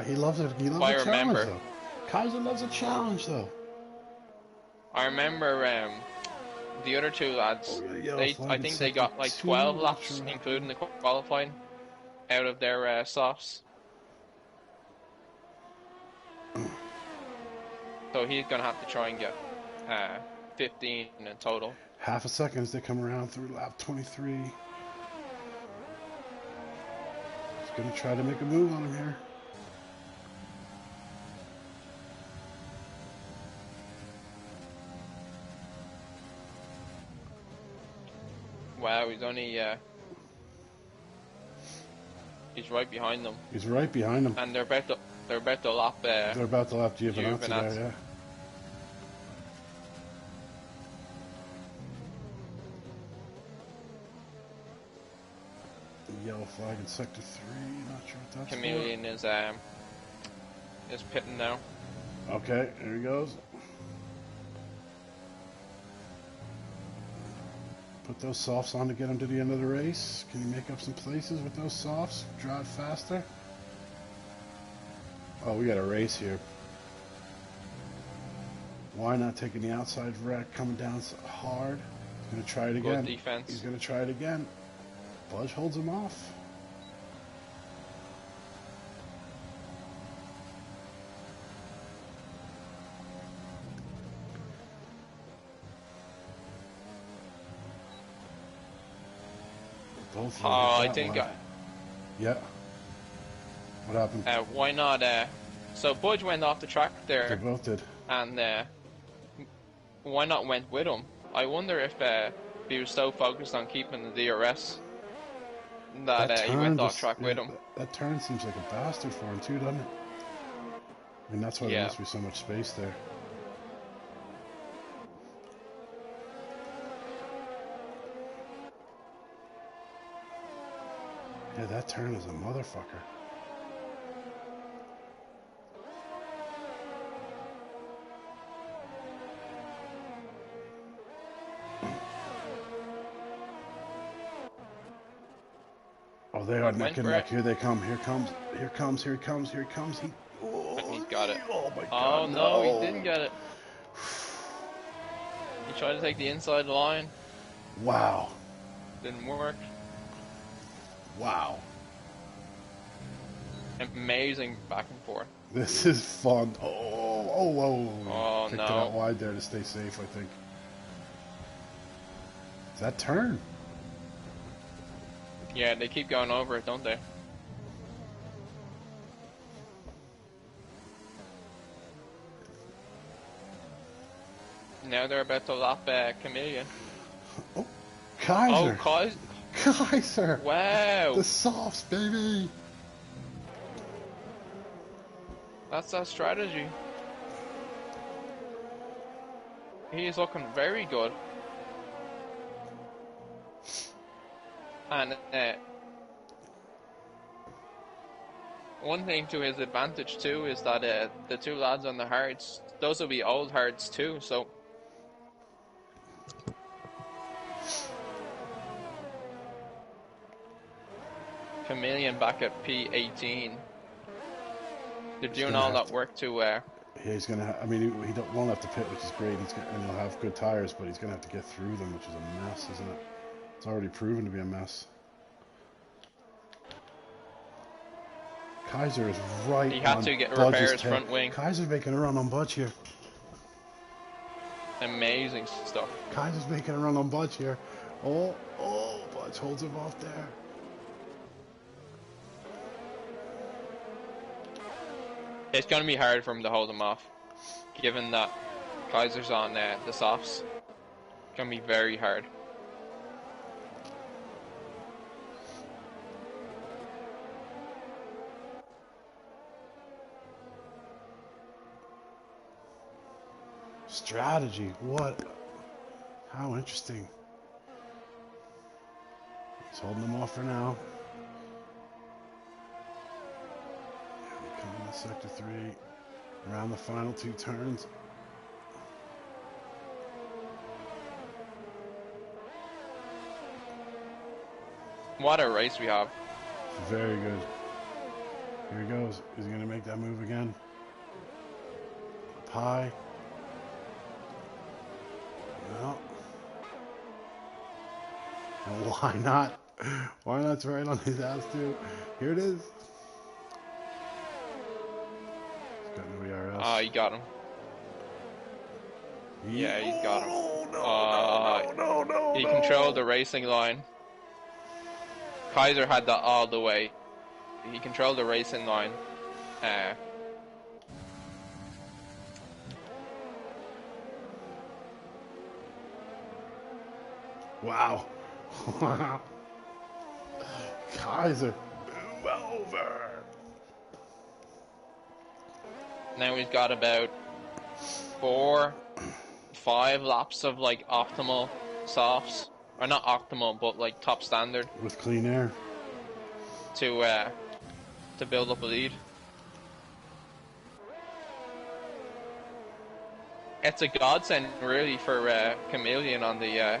He loves it. He loves a challenge, though. Kaiser loves a challenge, though. I remember the other two lads. I think they got like 12 laps, including the qualifying, out of their softs. So he's going to have to try and get 15 in total. Half a second as they come around through lap 23. He's going to try to make a move on him here. Wow, he's only he's right behind them. He's right behind them. And they're about to lap. They're about to lap Giovinazzi there, yeah. Yellow flag in sector 3. Not sure what that's Chameleon for. is pitting now. Okay, here he goes. Put those softs on to get him to the end of the race. Can you make up some places with those softs? Drive faster. Oh, we got a race here. Why not taking the outside wreck, coming down so hard? He's going to try it again. Good defense. He's going to try it again. Budge holds him off. Both I think. Yeah. What happened? Why not? So Budge went off the track there. They both did. And why not went with him? I wonder if he was so focused on keeping the DRS that he went off track with him. That turn seems like a bastard for him too, doesn't it? I mean, that's why there must be so much space there. Yeah, that turn is a motherfucker. Oh, they are neck and neck. Here they come. Here comes. Here comes. Here comes. Here comes. He got it. Oh my God! Oh no, he didn't get it. He tried to take the inside line. Wow. Didn't work. Wow. Amazing back and forth. This is fun. Oh, kicked it out wide there to stay safe, I think. Is that turn? Yeah, they keep going over it, don't they? Now they're about to lap Chameleon. Oh, Kaiser. Oh, Kaiser. Wow. The softs, baby. That's that strategy. He is looking very good. And one thing to his advantage too is that the two lads on the hards, those will be old hards too, so Chameleon back at P18. They're doing all that work to yeah, he's gonna I mean, he won't have to pit, which is great. And he'll have good tires, but he's gonna have to get through them, which is a mess, isn't it? It's already proven to be a mess. Kaiser is right. He had to repair his front wing. Kaiser's making a run on Budge here. Amazing stuff. Kaiser's making a run on Budge here. Oh, Budge holds him off there. It's going to be hard for him to hold him off, given that Kaiser's on the softs. It's going to be very hard. Strategy, what? How interesting. He's holding them off for now. Coming to sector 3, around the final 2 turns. What a race we have. Very good. Here he goes. Is he going to make that move again? Up high. No. And why not? Why not? It's right on his ass too. Here it is. He's got no ERS. Oh, he got him. Yeah, he's got him. No. He controlled the racing line. Kaiser had that all the way. He controlled the racing line. Wow. Wow. Kaiser, move over. Now he's got about 4, 5 laps of like optimal softs. Or not optimal, but like top standard. With clean air. To build up a lead. It's a godsend really for Chameleon on the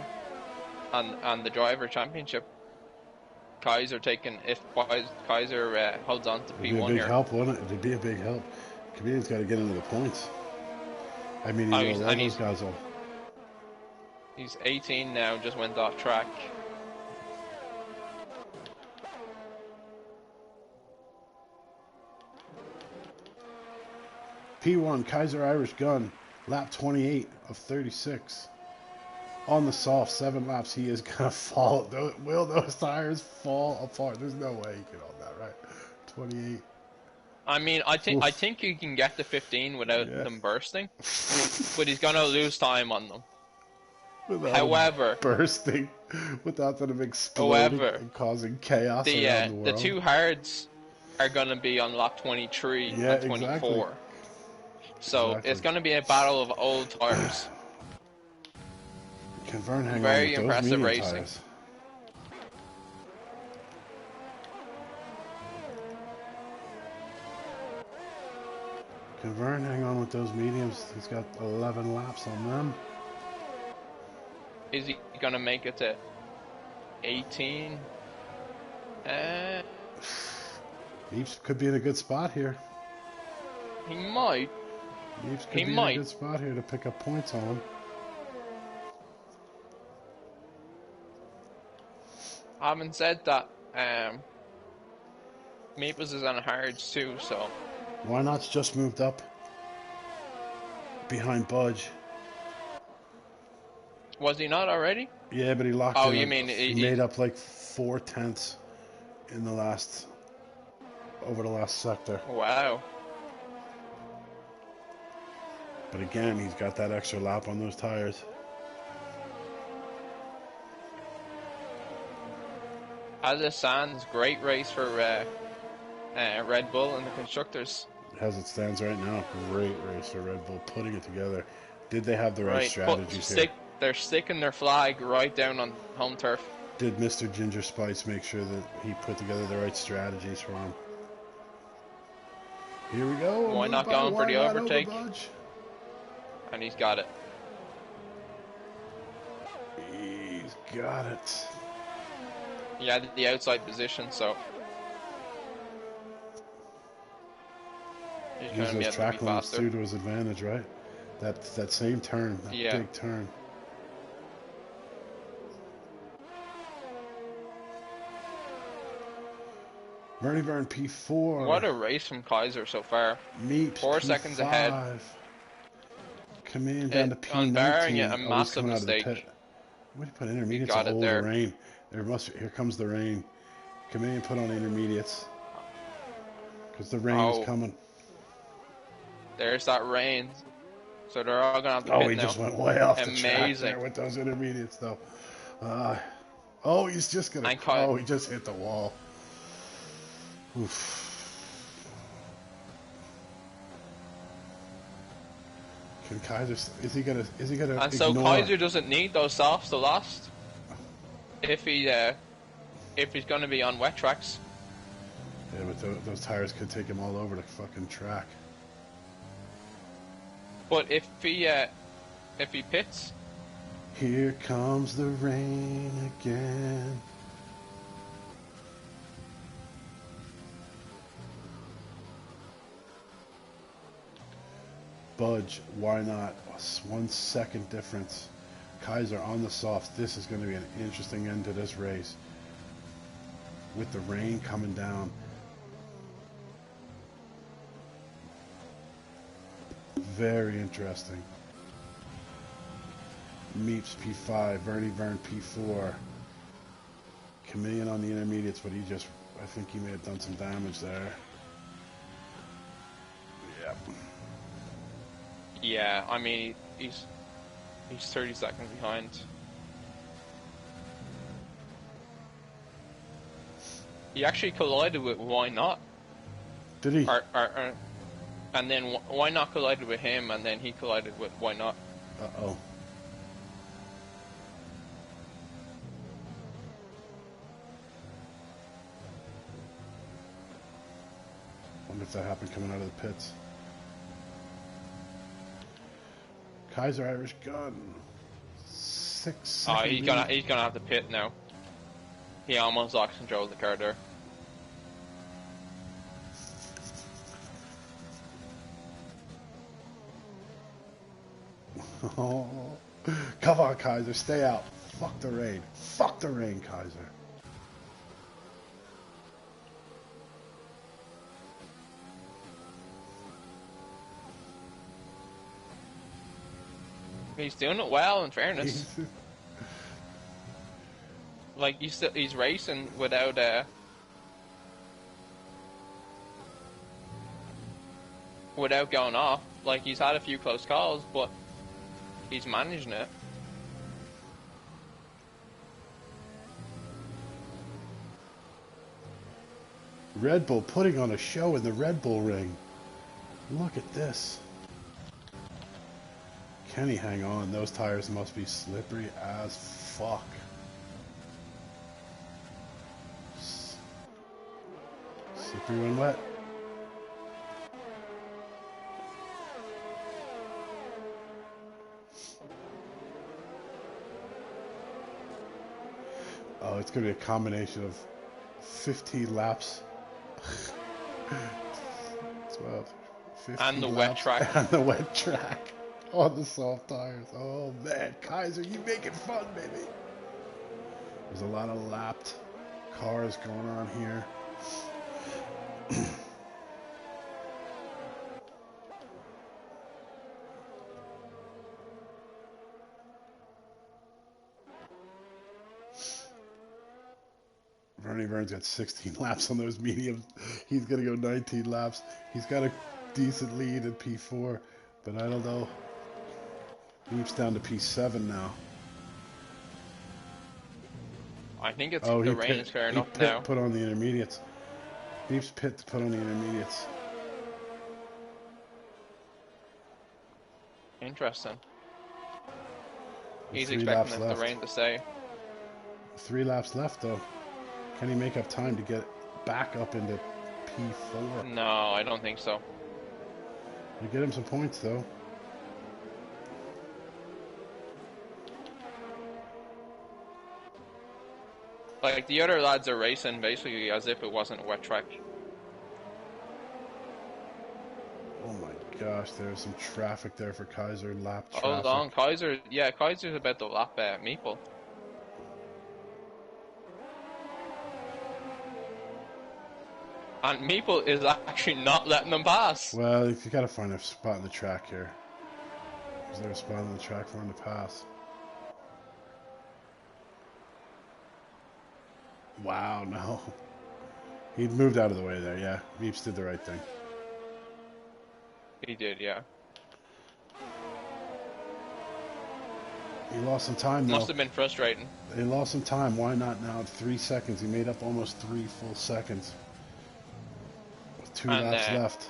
on the driver championship. Kaiser taking, if Kaiser holds on to P1 here. It'd be a big help, wouldn't it? It'd be a big help. Chameleon's got to get into the points. I mean, he's all those guys all. He's 18 now, just went off track. P1, Kaiser Irish Gun, lap 28 of 36. On the soft, 7 laps, he is going to fall. Will those tires fall apart? There's no way he can hold that, right? 28. I mean, I think you can get to 15 without them bursting, but he's going to lose time on them. However, bursting without them exploding and causing chaos around the world. The 2 hards are going to be on lap 23 and 24. Exactly. So it's going to be a battle of old tires. Can Vern hang Very on with impressive those racing. Tires? Can Vern hang on with those mediums? He's got 11 laps on them. Is he gonna make it to 18? Eeps could be in a good spot here. He might. Eeps could be in a good spot here to pick up points on him. Having said that, Maples is on hards too, so. Why not's just moved up behind Budge. Was he not already? Yeah, but he locked in. Oh, you mean he made up like 4 tenths in over the last sector. Wow. But again, he's got that extra lap on those tires. As it stands, great race for Red Bull and the constructors. As it stands right now, great race for Red Bull, putting it together. Did they have the right strategies here? They're sticking their flag right down on home turf. Did Mr. Ginger Spice make sure that he put together the right strategies for him? Here we go. Why not going for the overtake? And he's got it. He's got it. He had the outside position, so he's use those track limits too to his advantage, right? That same turn, that big turn. Bernie Vern P4. What a race from Kaiser so far. Meeps 4 P5. seconds ahead. Coming down to P19. Barring a massive mistake. What do you put intermediate to hold the rain? Here comes the rain. Chameleon put on intermediates. Because the rain is Oh, coming. there's that rain. So they're all gonna have to Oh, pit he now. just went way off the track Amazing. there with those intermediates, though. Oh, he's just gonna. And Oh, he just hit the wall. Oof. Can Kaiser? Is he gonna? And so ignore? Kaiser doesn't need those softs to last if he's gonna be on wet tracks. Yeah, but those tires could take him all over the fucking track. But if he pits, Here comes the rain again. Budge, why not? 1 second difference. Kaiser on the softs. This is going to be an interesting end to this race. With the rain coming down. Very interesting. Meeps P5, Vern P4. Chameleon on the intermediates, but I think he may have done some damage there. Yep. yeah, I mean he's 30 seconds behind. He actually collided with Why Not? Did he? And then Why Not collided with him, and then he collided with Why Not. Uh-oh. Wonder if that happened coming out of the pits. Kaiser Irish Gun. 6 seconds. He's gonna have to pit now. He almost lost control of the car there. Oh, come on, Kaiser, stay out. Fuck the rain. Fuck the rain, Kaiser. He's doing it well, in fairness. Like he's racing without going off. Like he's had a few close calls, but he's managing it. Red Bull putting on a show in the Red Bull ring. Look at this. Can he hang on? Those tires must be slippery as fuck. Slippery when wet. Oh, it's going to be a combination of 15 laps. 12, 15 And the laps, wet track. And the wet track. On the soft tires. Oh, man. Kaiser, you make it fun, baby. There's a lot of lapped cars going on here. Vern's got 16 laps on those mediums. He's going to go 19 laps. He's got a decent lead in P4, but I don't know. He's down to P7 now. I think it's the rain is fair enough now. Put on the intermediates. Beef's pit to put on the intermediates. Interesting. He's 3 expecting laps the rain to stay. 3 laps left, though. Can he make up time to get back up into P4? No, I don't think so. We get him some points, though. Like, the other lads are racing basically as if it wasn't a wet track. Oh my gosh, there's some traffic there for Kaiser, lap traffic. Hold on, Kaiser's about to lap Meeple. And Meeple is actually not letting them pass. Well, you got to find a spot in the track here. Is there a spot on the track for him to pass? Wow, no. He'd moved out of the way there, yeah. Meeps did the right thing. He did, yeah. He lost some time, though. Must have been frustrating. He lost some time. Why not now? 3 seconds. He made up almost 3 full seconds. With 2 laps left.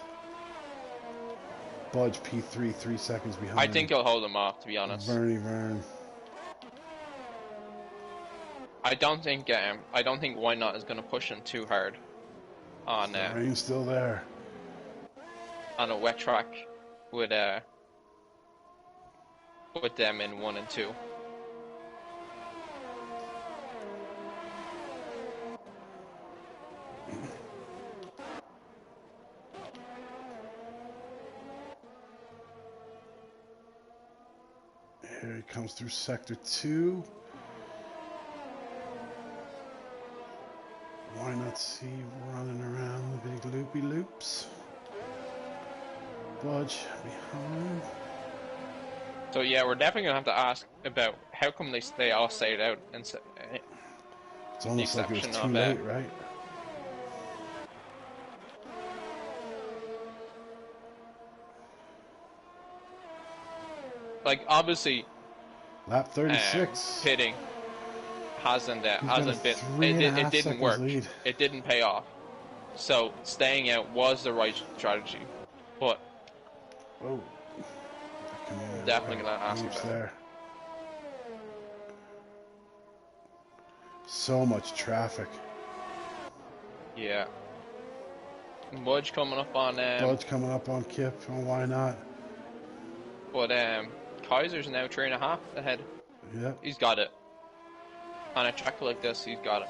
Budge P3, 3 seconds behind. I think he'll hold him off, to be honest. Vern. I don't think Why Not is going to push him too hard on the rain's still there. On a wet track with them in 1 and 2. Here he comes through sector 2. Why not see running around the big loopy loops? Budge behind. So yeah, we're definitely gonna have to ask about how come they all stayed out and it's almost like it was too late, right? Like obviously, lap 36. Pitting hasn't been. It didn't work. Lead. It didn't pay off. So staying out was the right strategy, but definitely gonna ask about there. So much traffic. Yeah. Budge coming up on. Budge coming up on Kip. Oh, why not? But Kaiser's now 3.5 ahead. Yep. He's got it. On a track like this, he's got it.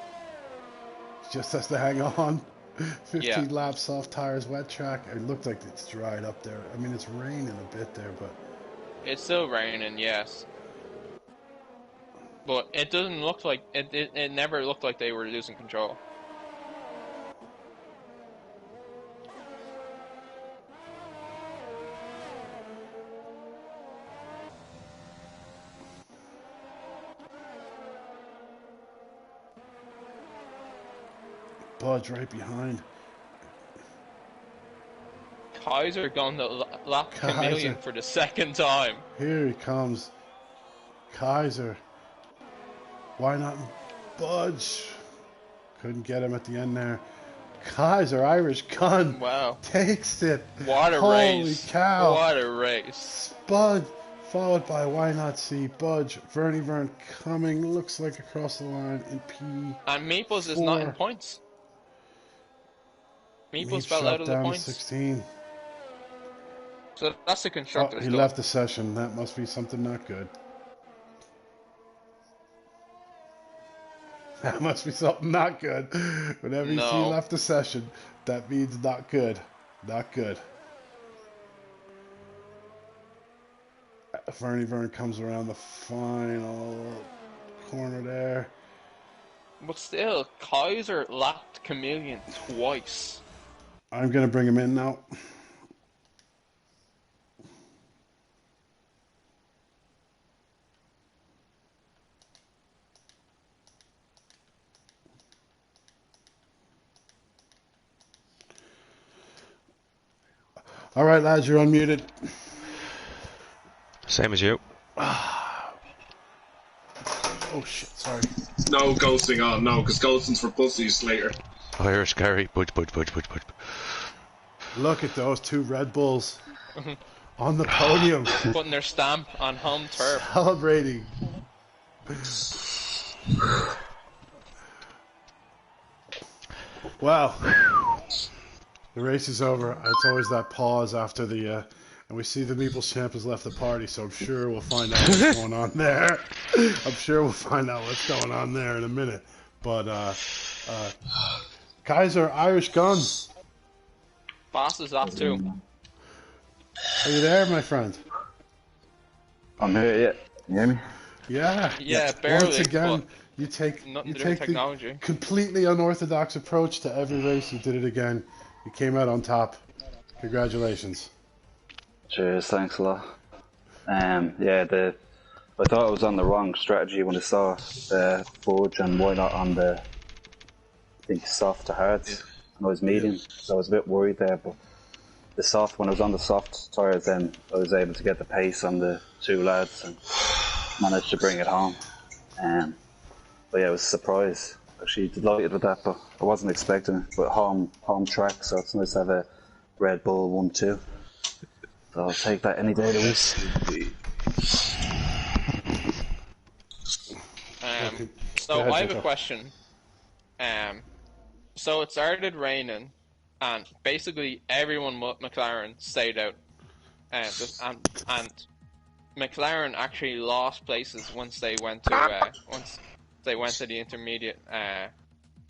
Just has to hang on. 15 laps, soft tires, wet track. It looked like it's dried up there. I mean, it's raining a bit there, but... It's still raining, yes. But it doesn't look like... It never looked like they were losing control. Budge right behind. Kaiser gone the lap chameleon for the second time. Here he comes. Kaiser. Why not Budge? Couldn't get him at the end there. Kaiser, Irish gun. Wow. Takes it. What a Holy race. Cow. What a race. Spud. Followed by Why Not See. Budge. Vern coming. Looks like across the line in P. And Meeples is not in points. Meeples fell out of the points. 16. So that's the constructor's he left the session. That must be something not good. That must be something not good. Whenever you see left the session, that means not good. Not good. Vern comes around the final corner there. But still, Kaiser lapped Chameleon twice. I'm going to bring him in now. All right, lads, you're unmuted. Same as you. Oh, shit, sorry. No ghosting on, no, because ghosting's for pussies later. Irish Gary, budge. Look at those 2 Red Bulls on the podium. Putting their stamp on home turf. Celebrating. Wow. The race is over. It's always that pause after the... and we see the Meeples champ has left the party, so I'm sure we'll find out what's going on there. I'm sure we'll find out what's going on there in a minute. But, Kaiser, Irish gun. Boss is off too. Are you there, my friend? I'm here, yeah. You hear me? Yeah. Yeah, barely. Once again, you take the completely unorthodox approach to every race. You did it again. You came out on top. Congratulations. Cheers, thanks a lot. I thought I was on the wrong strategy when I saw Budge and Why Not on the think soft to hard, and I was medium, so I was a bit worried there. But when I was on the soft tyres, then I was able to get the pace on the two lads and managed to bring it home. But yeah, it was a surprise. Actually delighted with that, but I wasn't expecting it. But home track, so it's nice to have a Red Bull 1-2. So I'll take that any day of the week. So I have a question. So it started raining, and basically everyone but McLaren stayed out, and McLaren actually lost places once they went to the intermediate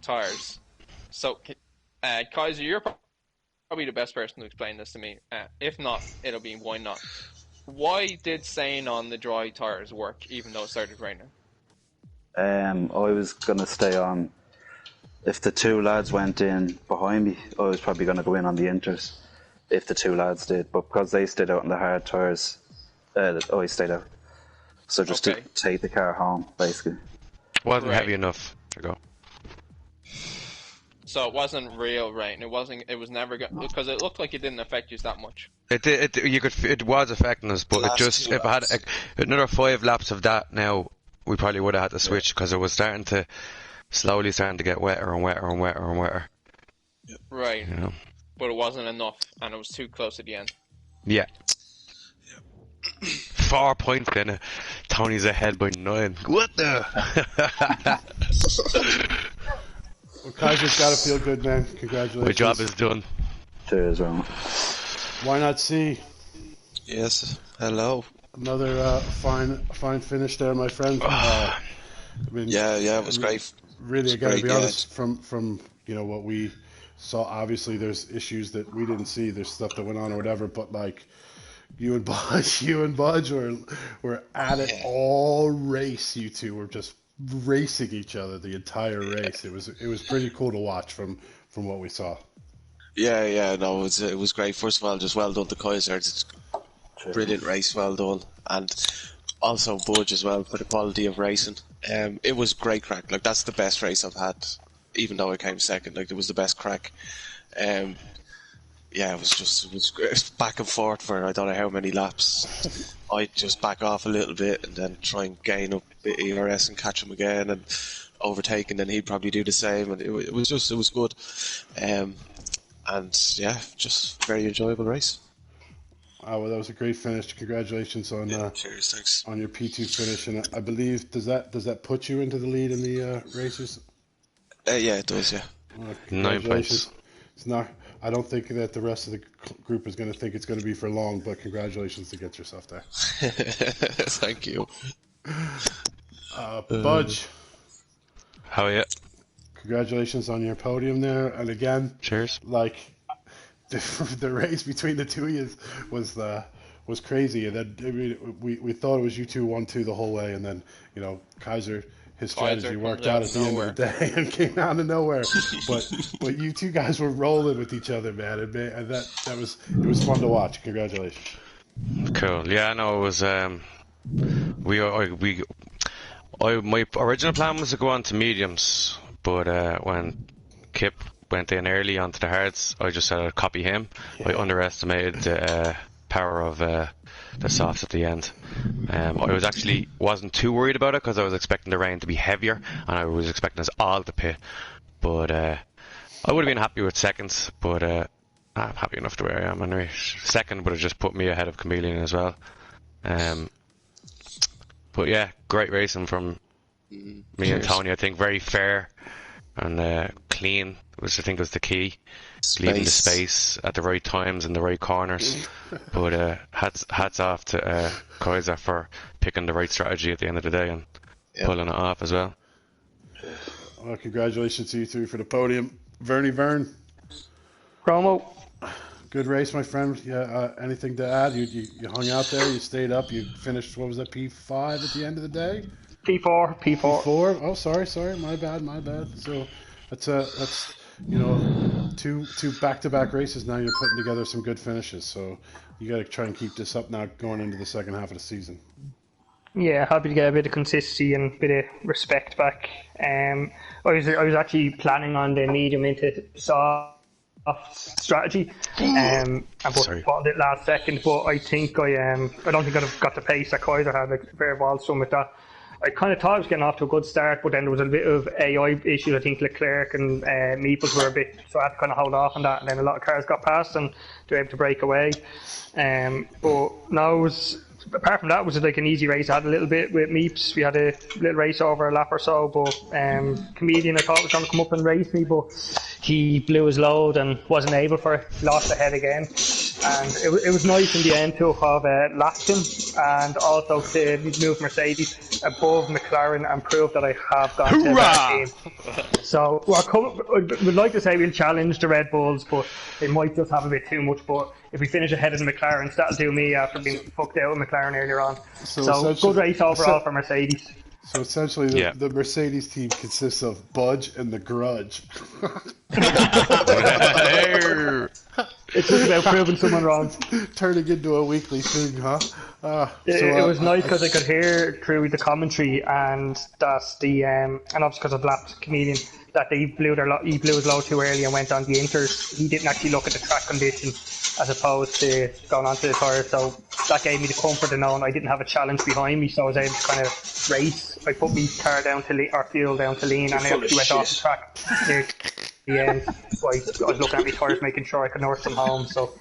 tires. So, Kaiser, you're probably the best person to explain this to me. If not, it'll be why not. Why did staying on the dry tires work even though it started raining? I was gonna stay on. If the two lads went in behind me, I was probably gonna go in on the inters. If the two lads did, but because they stayed out on the hard tires, I stayed out. So just to take the car home, basically. Wasn't heavy enough to go. So it wasn't real rain. It was never because it looked like it didn't affect you that much. It was affecting us, but if I had another 5 laps of that now, we probably would have had to switch because it was slowly starting to get wetter and wetter and wetter and wetter. Right. You know? But it wasn't enough, and it was too close at the end. Yeah. 4 points then. Tony's ahead by 9. What the? Well, Kaiser's got to feel good, man. Congratulations. My job is done. Cheers, Ron. Why not see? Yes. Hello. Another fine finish there, my friend. I mean, it was great. Really, I got to be honest. From what we saw, obviously there's issues that we didn't see. There's stuff that went on or whatever, but like you and Budge were at it all race. You two were just racing each other the entire race. It was pretty cool to watch from what we saw. Yeah, no, it was great. First of all, just well done to Kaiser. It's a brilliant race, well done, and also Budge as well for the quality of racing. It was great crack. Like that's the best race I've had, even though I came second. Like it was the best crack. It was back and forth for I don't know how many laps. I'd just back off a little bit and then try and gain up a bit ERS and catch him again and overtake, and then he'd probably do the same. And it was good. And yeah, just very enjoyable race. Well, that was a great finish. Congratulations on cheers, thanks. On your P2 finish, and I believe does that put you into the lead in the races? Yeah, it does. Yeah. 9 points. It's not. I don't think that the rest of the group is going to think it's going to be for long, but congratulations to get yourself there. Thank you. Budge. How are you? Congratulations on your podium there, and again, cheers. Like the race between the two of you was crazy, and then we thought it was you two 1-2 the whole way, and then Kaiser. His strategy worked out at the end of the day and came out of nowhere. But you two guys were rolling with each other, man, and it was fun to watch. Congratulations. Cool. Yeah, I know it was. My original plan was to go on to mediums, but when Kip went in early onto the hards, I just said I'd copy him. Yeah. I underestimated the power of the softs at the end. I wasn't too worried about it because I was expecting the rain to be heavier and I was expecting us all to pit. But I would have been happy with seconds, but I'm happy enough to where I am anyway. Second would have just put me ahead of Chameleon as well. But yeah, great racing from me and Tony. I think very fair and clean, which I think was the key. Leaving the space at the right times and the right corners. But hats off to Kaiser for picking the right strategy at the end of the day and pulling it off as well. Well, congratulations to you three for the podium. Vern. Promo. Good race, my friend. Yeah, anything to add? You hung out there, you stayed up, you finished, what was that, P5 at the end of the day? P4. P4? Oh, sorry, my bad. So that's two back-to-back races now. You're putting together some good finishes, so you got to try and keep this up now going into the second half of the season. Yeah, happy to get a bit of consistency and a bit of respect back. I was actually planning on the medium into soft strategy, and bought it last second. But I think I don't think I'd have got the pace that Kaiser had. Like very Wallstrom with that. I kind of thought I was getting off to a good start, but then there was a bit of AI issues. I think Leclerc and Meeples were a bit, so I had to kind of hold off on that. And then a lot of cars got past and they were able to break away. But no, it was, apart from that, it was like an easy race. I had a little bit with Meeps. We had a little race over a lap or so, but Comedian I thought was going to come up and race me, but he blew his load and wasn't able for it. Lost the head again. And it was nice in the end to have lapped him and also to move Mercedes above McLaren and prove that I have got to that team. So I would like to say we'll challenge the Red Bulls, but they might just have a bit too much. But if we finish ahead of the McLarens, that'll do me after being fucked out with McLaren earlier on. So good race overall for Mercedes. So essentially, the Mercedes team consists of Budge and the Grudge. It's just about proving someone wrong. Turning into a weekly thing, huh? It was nice because I could hear through the commentary and that and obviously because I've lapped Comedian, that he blew his load too early and went on the inters. He didn't actually look at the track condition as opposed to going onto the tyres, so that gave me the comfort of knowing I didn't have a challenge behind me, so I was able to kind of race. I put my car down to or fuel down to lean, and I actually went off the track near the end. So I was looking at my tyres, making sure I could nurse them home. So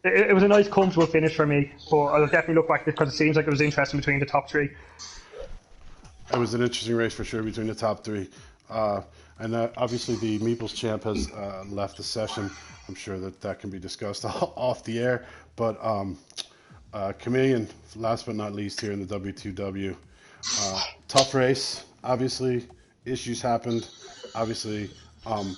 it was a nice, comfortable finish for me. But I'll definitely look back at it because it seems like it was interesting between the top three. It was an interesting race for sure between the top three. And obviously the Meeples champ has left the session. I'm sure that can be discussed off the air. But Chameleon, last but not least here in the W2W. Tough race, obviously. Issues happened. Obviously, I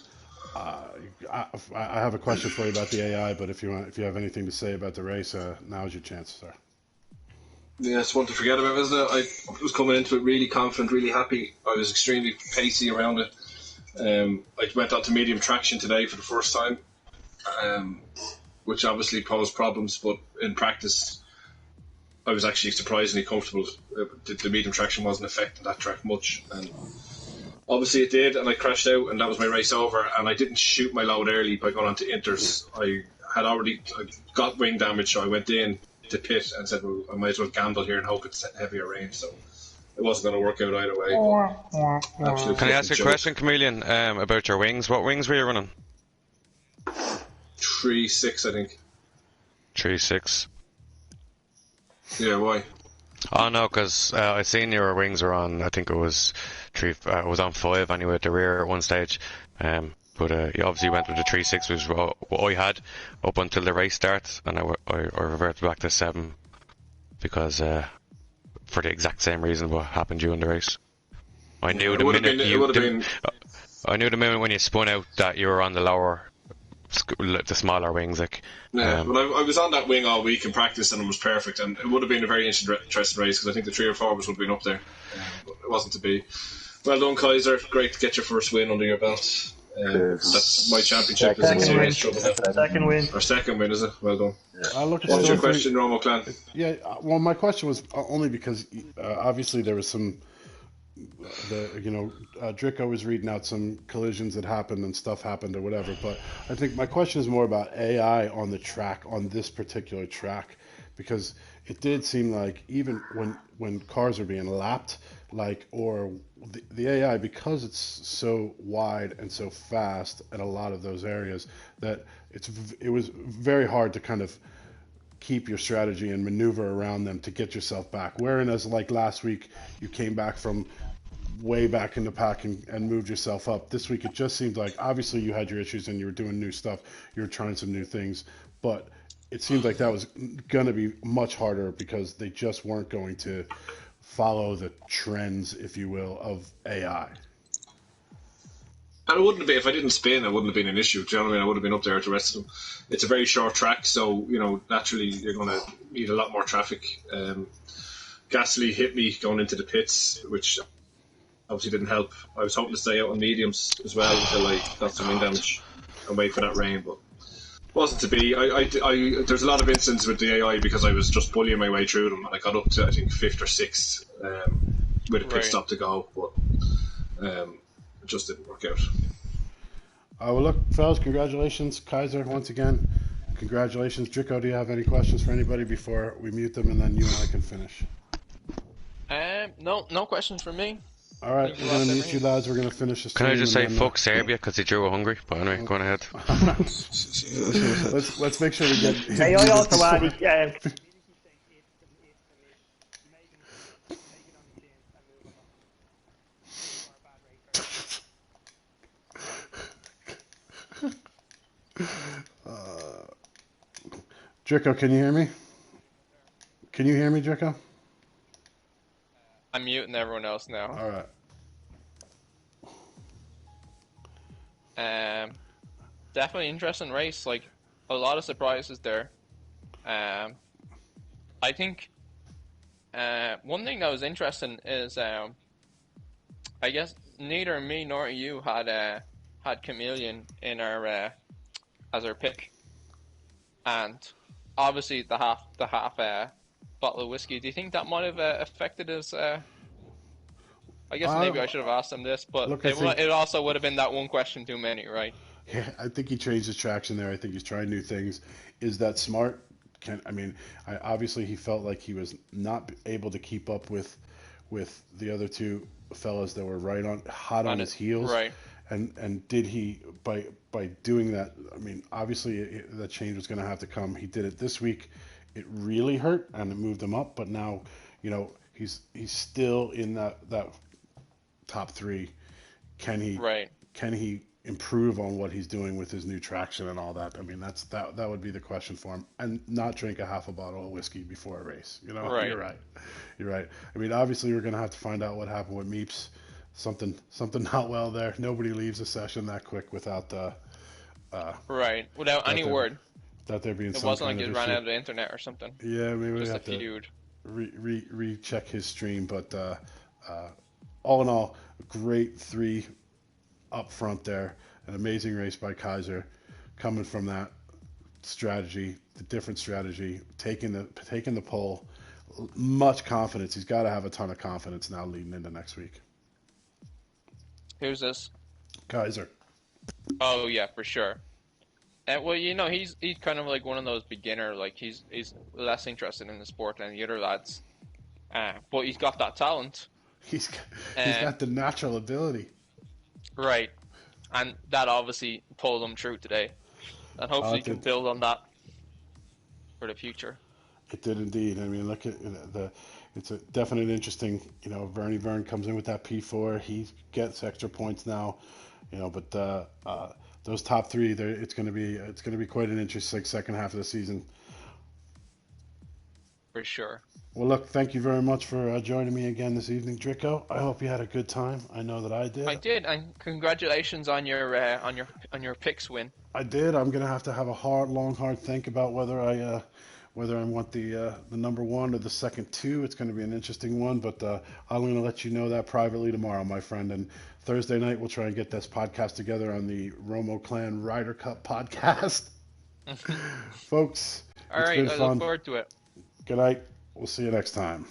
have a question for you about the AI, but if you have anything to say about the race, now's your chance, sir. Yeah, it's one to forget about, isn't it? I was coming into it really confident, really happy. I was extremely pacey around it. I went on to medium traction today for the first time, which obviously posed problems, but in practice I was actually surprisingly comfortable. The medium traction wasn't affecting that track much, and obviously it did, and I crashed out, and that was my race over. And I didn't shoot my load early by going on to inters. I got wing damage, so I went in to pit and said, well, I might as well gamble here and hope it's heavier rain. So it wasn't going to work out either way. Can I ask you a question, Chameleon, about your wings? What wings were you running? 3.6, I think. 3.6. Yeah, why? Oh no, because I seen your wings were on. I think it was it was on 5 anyway at the rear at one stage. But you obviously went with the 3.6, which was what I had up until the race starts, and I reverted back to 7 because for the exact same reason what happened during the race. I knew the minute when you spun out that you were on the smaller wings, like. Yeah, but I was on that wing all week in practice, and it was perfect, and it would have been a very interesting race because I think the 3 or 4 of us would have been up there, but it wasn't to be. Well done, Kaiser. Great to get your first win under your belt. That's my championship. Second win. Or second win, is it? Well done. Yeah. What's your question, Romo Clan? Yeah, well, my question was only because obviously there was some. Dricko was reading out some collisions that happened and stuff happened or whatever, but I think my question is more about AI on the track, on this particular track, because it did seem like even when cars are being lapped, or the AI, because it's so wide and so fast at a lot of those areas, that it was very hard to kind of keep your strategy and maneuver around them to get yourself back. Whereas like last week, you came back from way back in the pack and moved yourself up. This week, it just seemed like obviously you had your issues and you were doing new stuff. You were trying some new things, but it seemed like that was going to be much harder because they just weren't going to follow the trends, if you will, of AI. And it wouldn't have been, if I didn't spin, it wouldn't have been an issue. Do you know what I mean? I would have been up there with the rest of them. It's a very short track, so, naturally you're going to need a lot more traffic. Gasly hit me going into the pits, which obviously didn't help. I was hoping to stay out on mediums as well until I got some wing damage and wait for that rain, but it wasn't to be. There's a lot of instances with the AI because I was just bullying my way through them, and I got up to, I think, 5th or 6th with a pit stop to go, but it just didn't work out. Well, look, fellas, congratulations. Kaiser, once again, congratulations. Drico, do you have any questions for anybody before we mute them and then you and I can finish? No questions from me. All right, we're going to mute you lads. We're going to finish the stream. Can I just say fuck Serbia because they drew Hungary? But anyway, go on ahead. let's make sure we get. Hey, I also added. Drico, can you hear me? Can you hear me, Drico? I'm muting everyone else now. All right. Definitely interesting race. Like a lot of surprises there. I think one thing that was interesting is I guess neither me nor you had Chameleon in our as our pick, and obviously the half bottle of whiskey. Do you think that might have affected his? I guess maybe I should have asked him this, but look, it also would have been that one question too many, right? Yeah, I think he changed his traction there. I think he's trying new things. Is that smart? Obviously he felt like he was not able to keep up with the other two fellas that were hot on his heels. Right. And did he by doing that? I mean, obviously that change was going to have to come. He did it this week. It really hurt and it moved him up. But now, he's still in that top three. Can he improve on what he's doing with his new traction and all that? I mean, that would be the question for him. And not drink a half a bottle of whiskey before a race. Right. You're right. I mean, obviously we're going to have to find out what happened with Meeps. Something not well there. Nobody leaves a session that quick without without any word that there being it some wasn't kind like of it ran issue. out of the internet or something. Yeah, maybe we have to recheck his stream. But all in all, a great three up front there. An amazing race by Kaiser, coming from that strategy, the different strategy, taking the pole. Much confidence. He's got to have a ton of confidence now leading into next week. Who's this? Kaiser. Oh yeah, for sure. Well, he's kind of like one of those beginner, like he's less interested in the sport than the other lads. But he's got that talent. He's got the natural ability. Right. And that obviously pulled him through today. And hopefully he can build on that for the future. It did indeed. I mean, look at it's a definite interesting, Vernie Vern comes in with that P4. He gets extra points now, but those top three, it's going to be quite an interesting second half of the season. For sure. Well, look, thank you very much for joining me again this evening, Drico. I hope you had a good time. I know that I did. I did, and congratulations on your picks win. I did. I'm going to have a long, hard think about whether I want the number one or the second two. It's going to be an interesting one, but I'm going to let you know that privately tomorrow, my friend. And Thursday night, we'll try and get this podcast together on the Romo Clan Ryder Cup podcast. Folks, all right, I look forward to it. Good night. We'll see you next time.